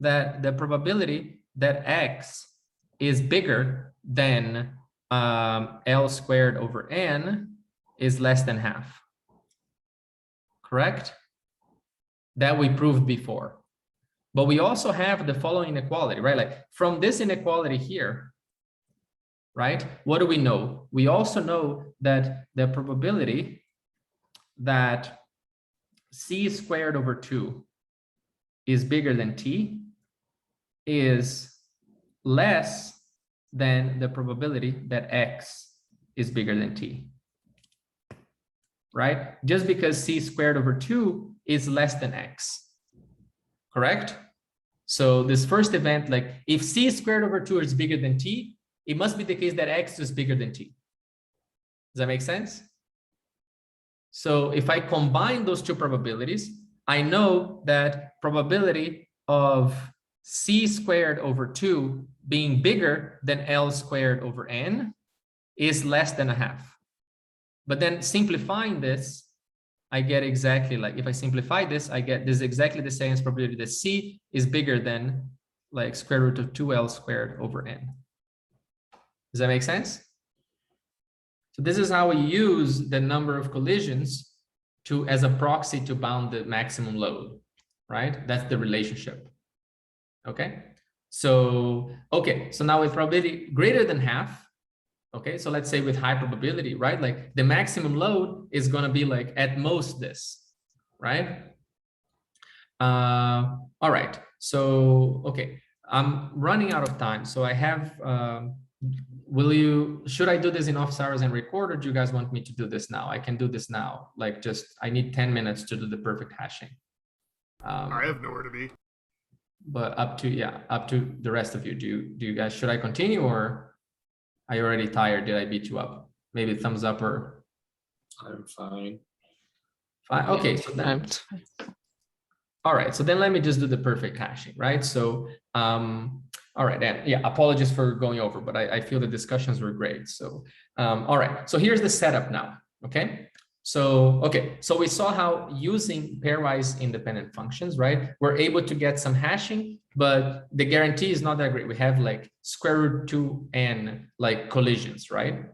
that the probability that X is bigger than L squared over n is less than half. correct? That we proved before. But we also have the following inequality, right? Like from this inequality here, right? What do we know? We also know that the probability that c squared over 2 is bigger than t is less than the probability that x is bigger than t, right? Just because c squared over 2 is less than x, correct? So this first event, like if c squared over 2 is bigger than t, it must be the case that x is bigger than t. Does that make sense? So if I combine those two probabilities, I know that probability of c squared over 2 being bigger than L squared over n is less than a half. But then simplifying this, I get exactly like, if I simplify this, I get this exactly the same as probability that c is bigger than like square root of 2L squared over n. Does that make sense? So this is how we use the number of collisions to as a proxy to bound the maximum load, right? That's the relationship. Okay. So, okay. So now with probability greater than half, okay. So let's say with high probability, right? Like the maximum load is going to be like at most this, right? All right. So, okay. I'm running out of time. So I have, should I do this in office hours and record, or do you guys want me to do this now? I can do this now. Like just, I need 10 minutes to do the perfect hashing. I have nowhere to be. But up to the rest of you. Do you guys, should I continue, or are you already tired? Did I beat you up? Maybe thumbs up or. I'm fine. Fine. Okay. So then, all right. So then let me just do the perfect hashing, right? So, all right, and yeah, apologies for going over, but I feel the discussions were great. So, all right, so here's the setup now, okay? So, okay, so we saw how using pairwise independent functions, right? We're able to get some hashing, but the guarantee is not that great. We have like square root 2n like collisions, right?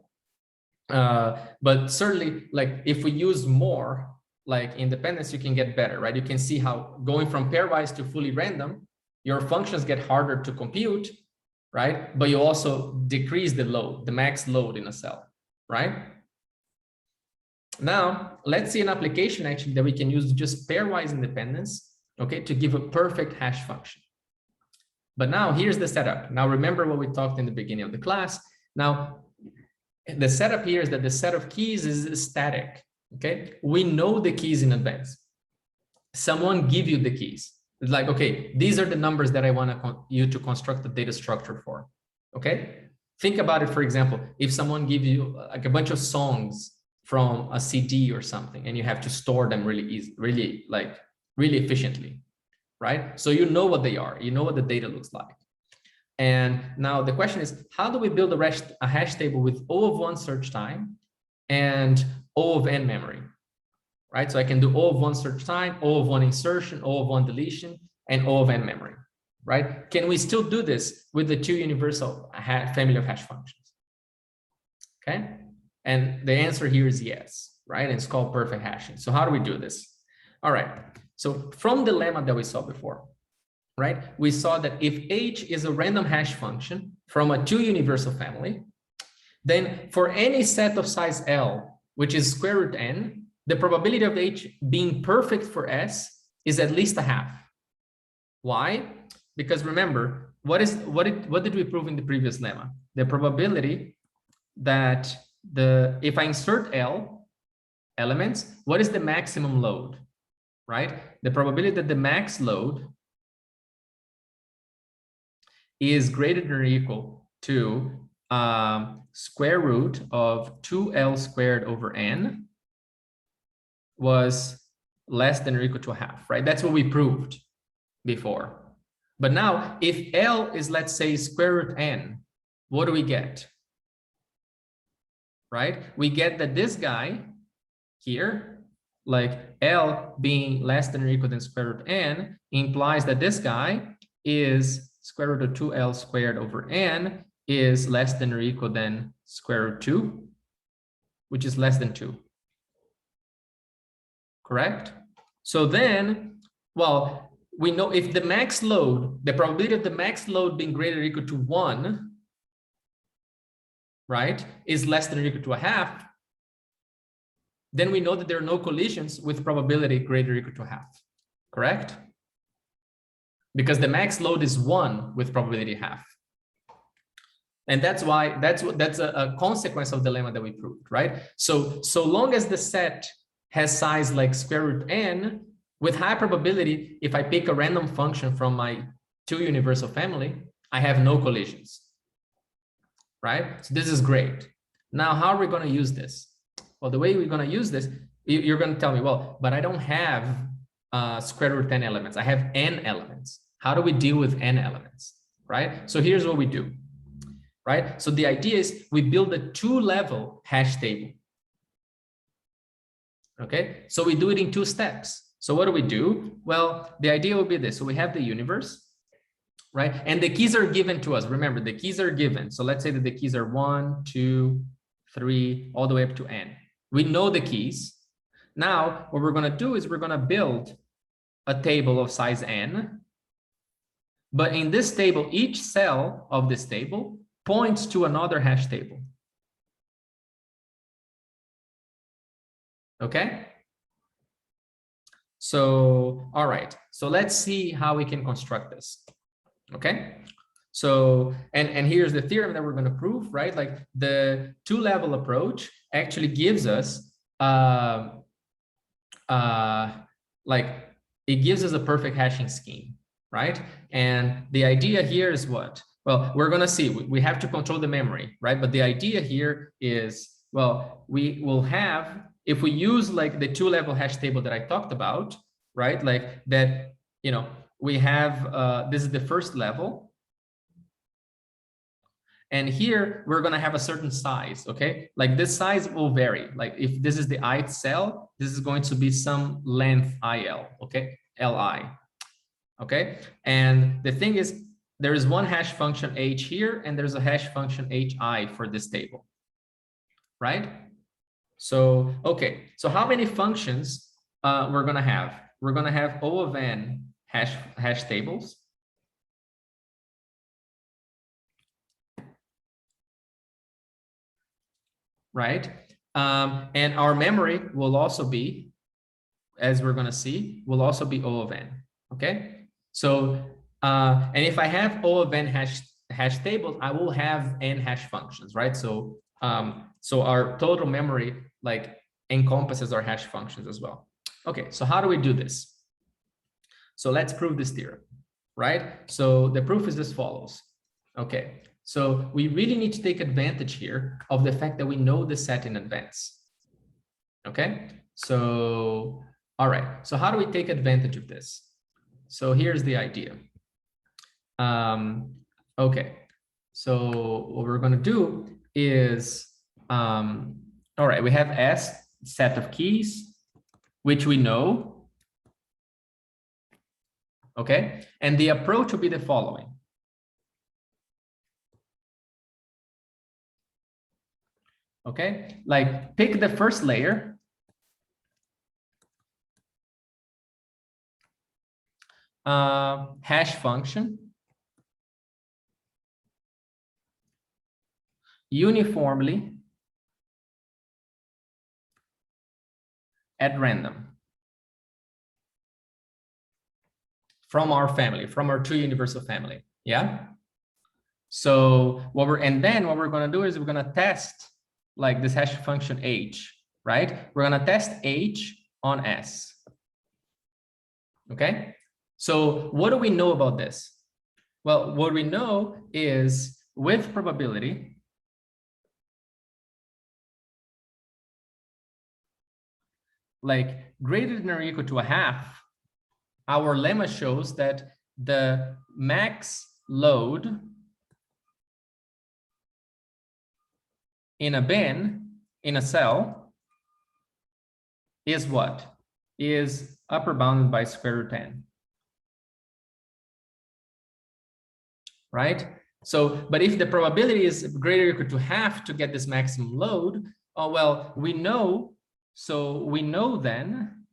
But certainly like if we use more like independence, you can get better, right? You can see how going from pairwise to fully random, your functions get harder to compute, right? But you also decrease the load, the max load in a cell, right? Now, let's see an application actually that we can use just pairwise independence, okay, to give a perfect hash function. But now here's the setup. Now, remember what we talked in the beginning of the class. Now, the setup here is that the set of keys is static, okay? We know the keys in advance. Someone give you the keys. It's like, okay, these are the numbers that I want you to construct the data structure for, okay? Think about it, for example, if someone gives you like a bunch of songs from a CD or something, and you have to store them really easy, really efficiently, right? So you know what they are, you know what the data looks like. And now the question is, how do we build a hash table with O of 1 search time and O of n memory? Right, so I can do O of 1 search time, O of 1 insertion, O of 1 deletion, and O of n memory, right? Can we still do this with the two universal family of hash functions? Okay, and the answer here is yes, right? And it's called perfect hashing. So how do we do this? All right, so from the lemma that we saw before, right? We saw that if H is a random hash function from a two universal family, then for any set of size L, which is square root n, the probability of H being perfect for S is at least a half. Why? Because remember, what did we prove in the previous lemma? The probability that if I insert L elements, what is the maximum load, right? The probability that the max load is greater than or equal to square root of 2L squared over n was less than or equal to a half, right? That's what we proved before. But now if L is, let's say, square root n, what do we get? Right? We get that this guy here, like L being less than or equal than square root n, implies that this guy is square root of 2L squared over n is less than or equal than square root 2, which is less than 2. Correct? So then, well, we know if the max load, the probability of the max load being greater or equal to 1, right, is less than or equal to 1/2, then we know that there are no collisions with probability greater or equal to 1/2, correct? Because the max load is 1 with probability 1/2. And that's why that's a consequence of the lemma that we proved, right? So long as the set has size like square root n, with high probability, if I pick a random function from my 2 universal family, I have no collisions, right? So this is great. Now, how are we going to use this? Well, the way we're going to use this, you're going to tell me, well, but I don't have square root n elements. I have n elements. How do we deal with n elements, right? So here's what we do, right? So the idea is we build a 2-level hash table. Okay, so we do it in 2 steps. So what do we do? Well, the idea will be this. So we have the universe, right? And the keys are given to us. Remember, the keys are given. So let's say that the keys are 1, 2, 3, all the way up to n. We know the keys. Now, what we're going to do is we're going to build a table of size n. But in this table, each cell of this table points to another hash table. Okay? So, all right. So let's see how we can construct this. Okay? So, and here's the theorem that we're going to prove, right? Like the 2-level approach actually gives us, like it gives us a perfect hashing scheme, right? And the idea here is what? Well, we're going to see, we have to control the memory, right? But the idea here is, well, we will have, if we use like the 2-level hash table that I talked about, right? Like that, you know, we have, this is the first level. And here we're going to have a certain size, okay? Like this size will vary. Like if this is the ith cell, this is going to be some length IL, okay? Li, okay? And the thing is, there is one hash function h here, and there's a hash function hi for this table, right? So, okay, so how many functions we're going to have? We're going to have O of n hash tables. Right? And our memory will also be, as we're going to see, will also be O of n. Okay? So, and if I have O of n hash tables, I will have n hash functions, right? So, so our total memory like encompasses our hash functions as well. Okay, so how do we do this? So let's prove this theorem, right? So the proof is as follows. Okay, so we really need to take advantage here of the fact that we know the set in advance. Okay, so, all right, so how do we take advantage of this? So here's the idea. Okay, so what we're going to do is, all right, we have S, set of keys, which we know. Okay, and the approach will be the following. Okay, like pick the first layer. Hash function. Uniformly at random. From our family, from our 2 universal family. Yeah. So what then what we're going to do is we're going to test like this hash function h, right? We're going to test h on S. Okay. So what do we know about this? Well, what we know is with probability, like greater than or equal to 1/2, our lemma shows that the max load in a bin, in a cell, is what? Is upper bounded by square root n. Right? So, but if the probability is greater or equal to 1/2 to get this maximum load, oh, well, we know, so we know then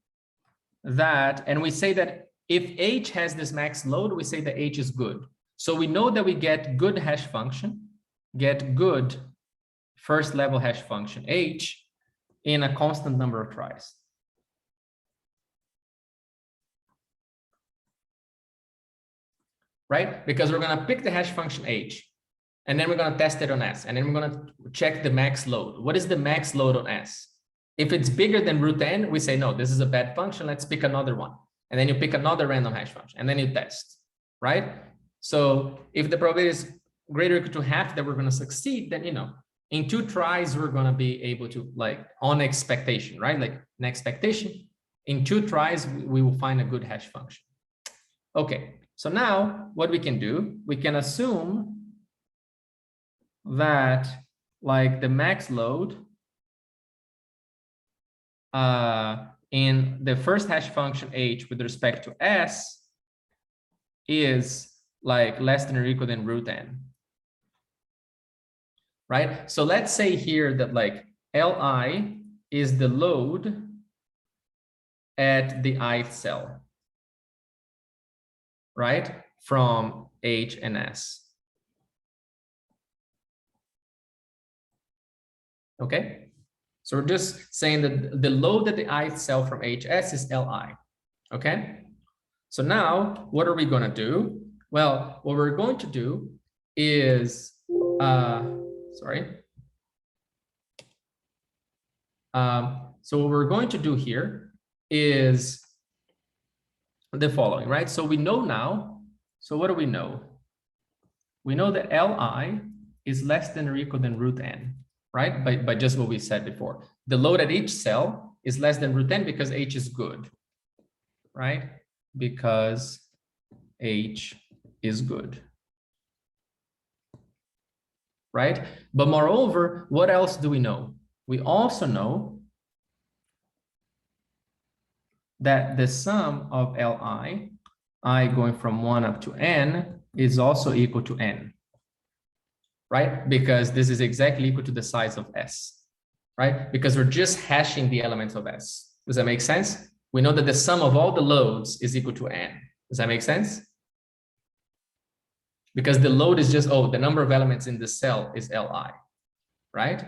that, and we say that if H has this max load, we say that H is good. So we know that we get good hash function, get good first level hash function H in a constant number of tries. Right? Because we're going to pick the hash function H, and then we're going to test it on S, and then we're going to check the max load. What is the max load on S? If it's bigger than root n, we say, no, this is a bad function. Let's pick another one. And then you pick another random hash function, and then you test, right? So if the probability is greater or equal to half that we're going to succeed, then, you know, in 2 tries, we're going to be able to, like, on expectation, right? Like an expectation, in 2 tries, we will find a good hash function. Okay, so now what we can do, we can assume that, like, the max load in the first hash function H with respect to S is like less than or equal than root n. Right? So let's say here that, like, Li is the load at the ith cell, right? From H and S. Okay? So we're just saying that the load at the ith cell from HS is Li. Okay? So now what are we going to do? Well, what we're going to do is, so what we're going to do here is the following, right? So we know now, so what do we know? We know that Li is less than or equal than root n, right? By just what we said before. The load at each cell is less than root n because H is good, right? Because H is good, right? But moreover, what else do we know? We also know that the sum of Li, I going from 1 up to n, is also equal to n, right? Because this is exactly equal to the size of S, right? Because we're just hashing the elements of S. Does that make sense? We know that the sum of all the loads is equal to n. Does that make sense? Because the load is just, the number of elements in the cell is Li, right?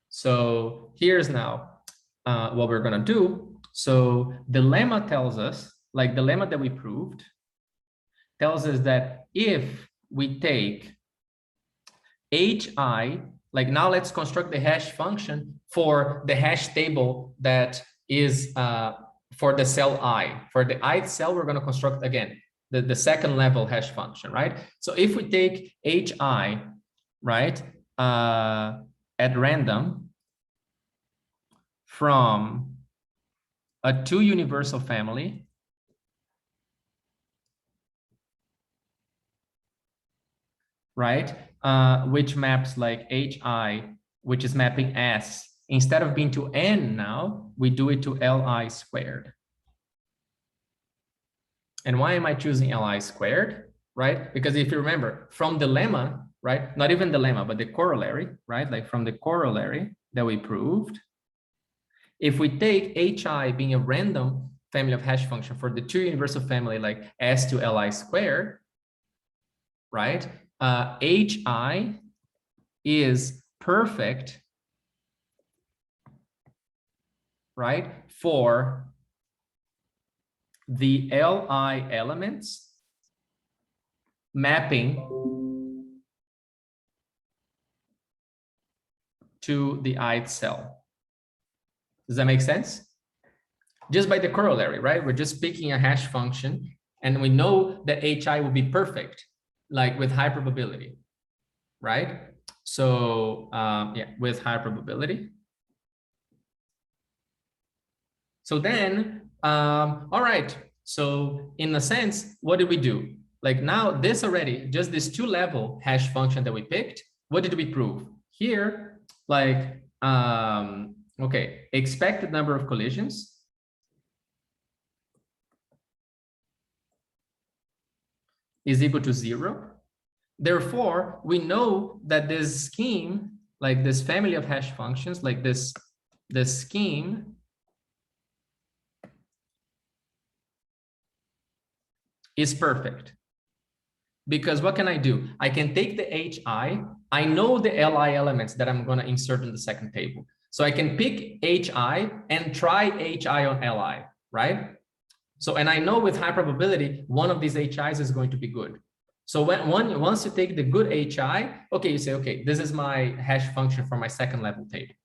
So here's now what we're going to do. So the lemma tells us, like the lemma that we proved, tells us that if we take Hi, like now let's construct the hash function for the hash table that is for the cell I. For the ith cell, we're going to construct again the second level hash function, right? So if we take Hi, right, at random from a 2 universal family, right, which maps like Hi, which is mapping S, instead of being to n now, we do it to Li squared. And why am I choosing Li squared, right? Because if you remember from the lemma, right, not even the lemma, but the corollary, right, like from the corollary that we proved, if we take Hi being a random family of hash function for the 2 universal family like S to Li squared, right, Hi is perfect, right, for the Li elements mapping to the ith cell. Does that make sense? Just by the corollary, right? We're just picking a hash function and we know that Hi will be perfect, like with high probability, right? So yeah, with high probability. So then, all right. So in a sense, what did we do? Like now this already, just this 2-level hash function that we picked, what did we prove? Here, like, okay, expected number of collisions is equal to 0. Therefore, we know that this scheme, like this family of hash functions, like this scheme is perfect. Because what can I do? I can take the HI. I know the LI elements that I'm going to insert in the second table. So I can pick HI and try HI on LI, right? So, and I know with high probability, one of these HIs is going to be good. So once you take the good HI, okay, you say, okay, this is my hash function for my second level table,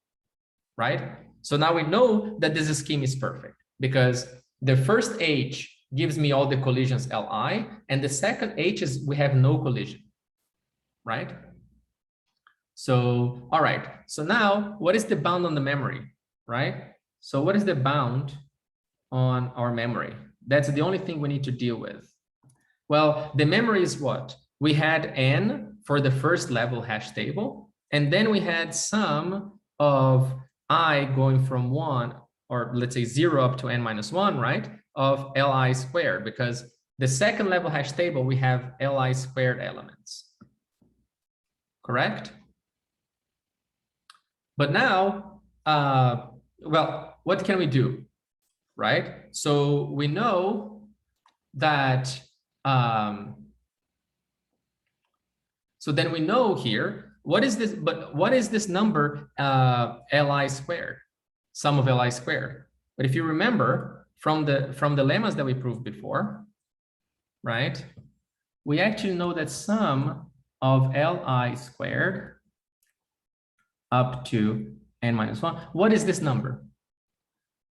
right? So now we know that this scheme is perfect because the first H gives me all the collisions Li, and the second H is we have no collision, right? So, all right. So now what is the bound on the memory, right? So what is the bound on our memory? That's the only thing we need to deal with. Well, the memory is what? We had n for the first level hash table, and then we had sum of I going from 1, or let's say 0 up to n minus 1, right? Of Li squared, because the second level hash table, we have Li squared elements. Correct? But now, well, what can we do? Right? So we know that, so then we know here, what is this, but what is this number, Li squared, sum of Li squared? But if you remember from the lemmas that we proved before, right? We actually know that sum of Li squared up to n minus 1, what is this number?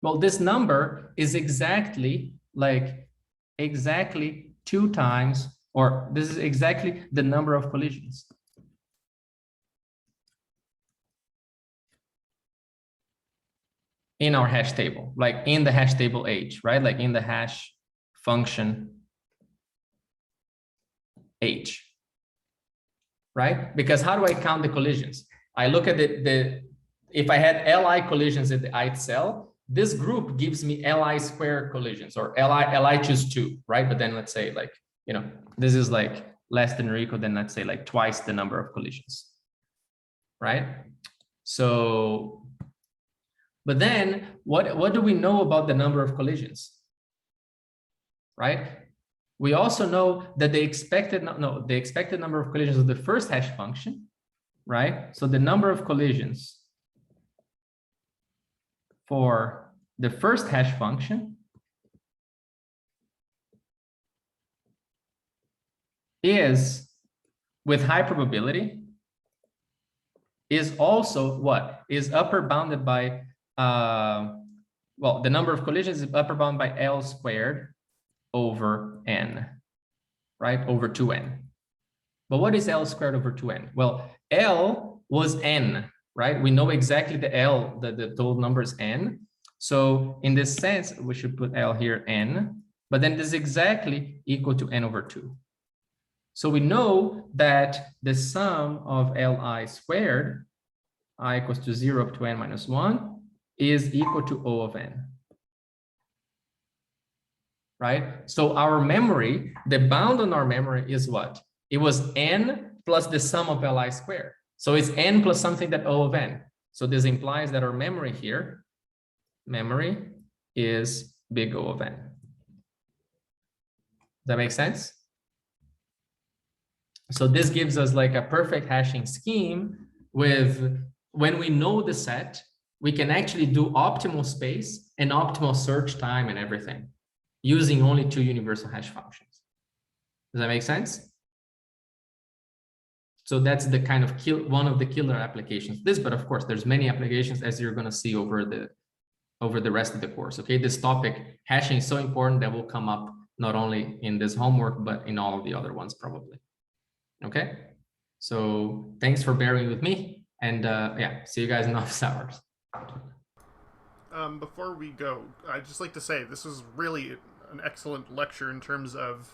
Well, this number is exactly 2 times, or this is exactly the number of collisions. In our hash table, like in the hash table H, right? Like in the hash function H, right? Because how do I count the collisions? I look at if I had Li collisions in the ith cell, this group gives me Li squared collisions, or Li choose 2, right? But then let's say like, you know, this is like less than or equal than, let's say like twice the number of collisions, right? So, but then what do we know about the number of collisions, right? We also know that the expected number of collisions of the first hash function, right? So the number of collisions for the first hash function is, with high probability, is also what? Is upper bounded by, well, the number of collisions is upper bound by L squared over n, right? Over 2n. But what is L squared over 2n? Well, L was n, right? We know exactly the L, the total number is n. So in this sense, we should put L here, n, but then this is exactly equal to n over 2. So we know that the sum of Li squared, I equals to 0 up to n minus 1, is equal to O of n. Right? So our memory, the bound on our memory is what? It was n plus the sum of Li squared. So it's n plus something that O of n. So this implies that our memory here, memory is big O of n. Does that make sense? So this gives us like a perfect hashing scheme with, when we know the set, we can actually do optimal space and optimal search time and everything using only 2 universal hash functions. Does that make sense? So that's the kind of one of the killer applications. This, but of course, there's many applications, as you're going to see over the rest of the course. Okay, this topic, hashing, is so important that will come up not only in this homework, but in all of the other ones probably. Okay, so thanks for bearing with me, and yeah, see you guys in office hours. Before we go, I'd just like to say this was really an excellent lecture in terms of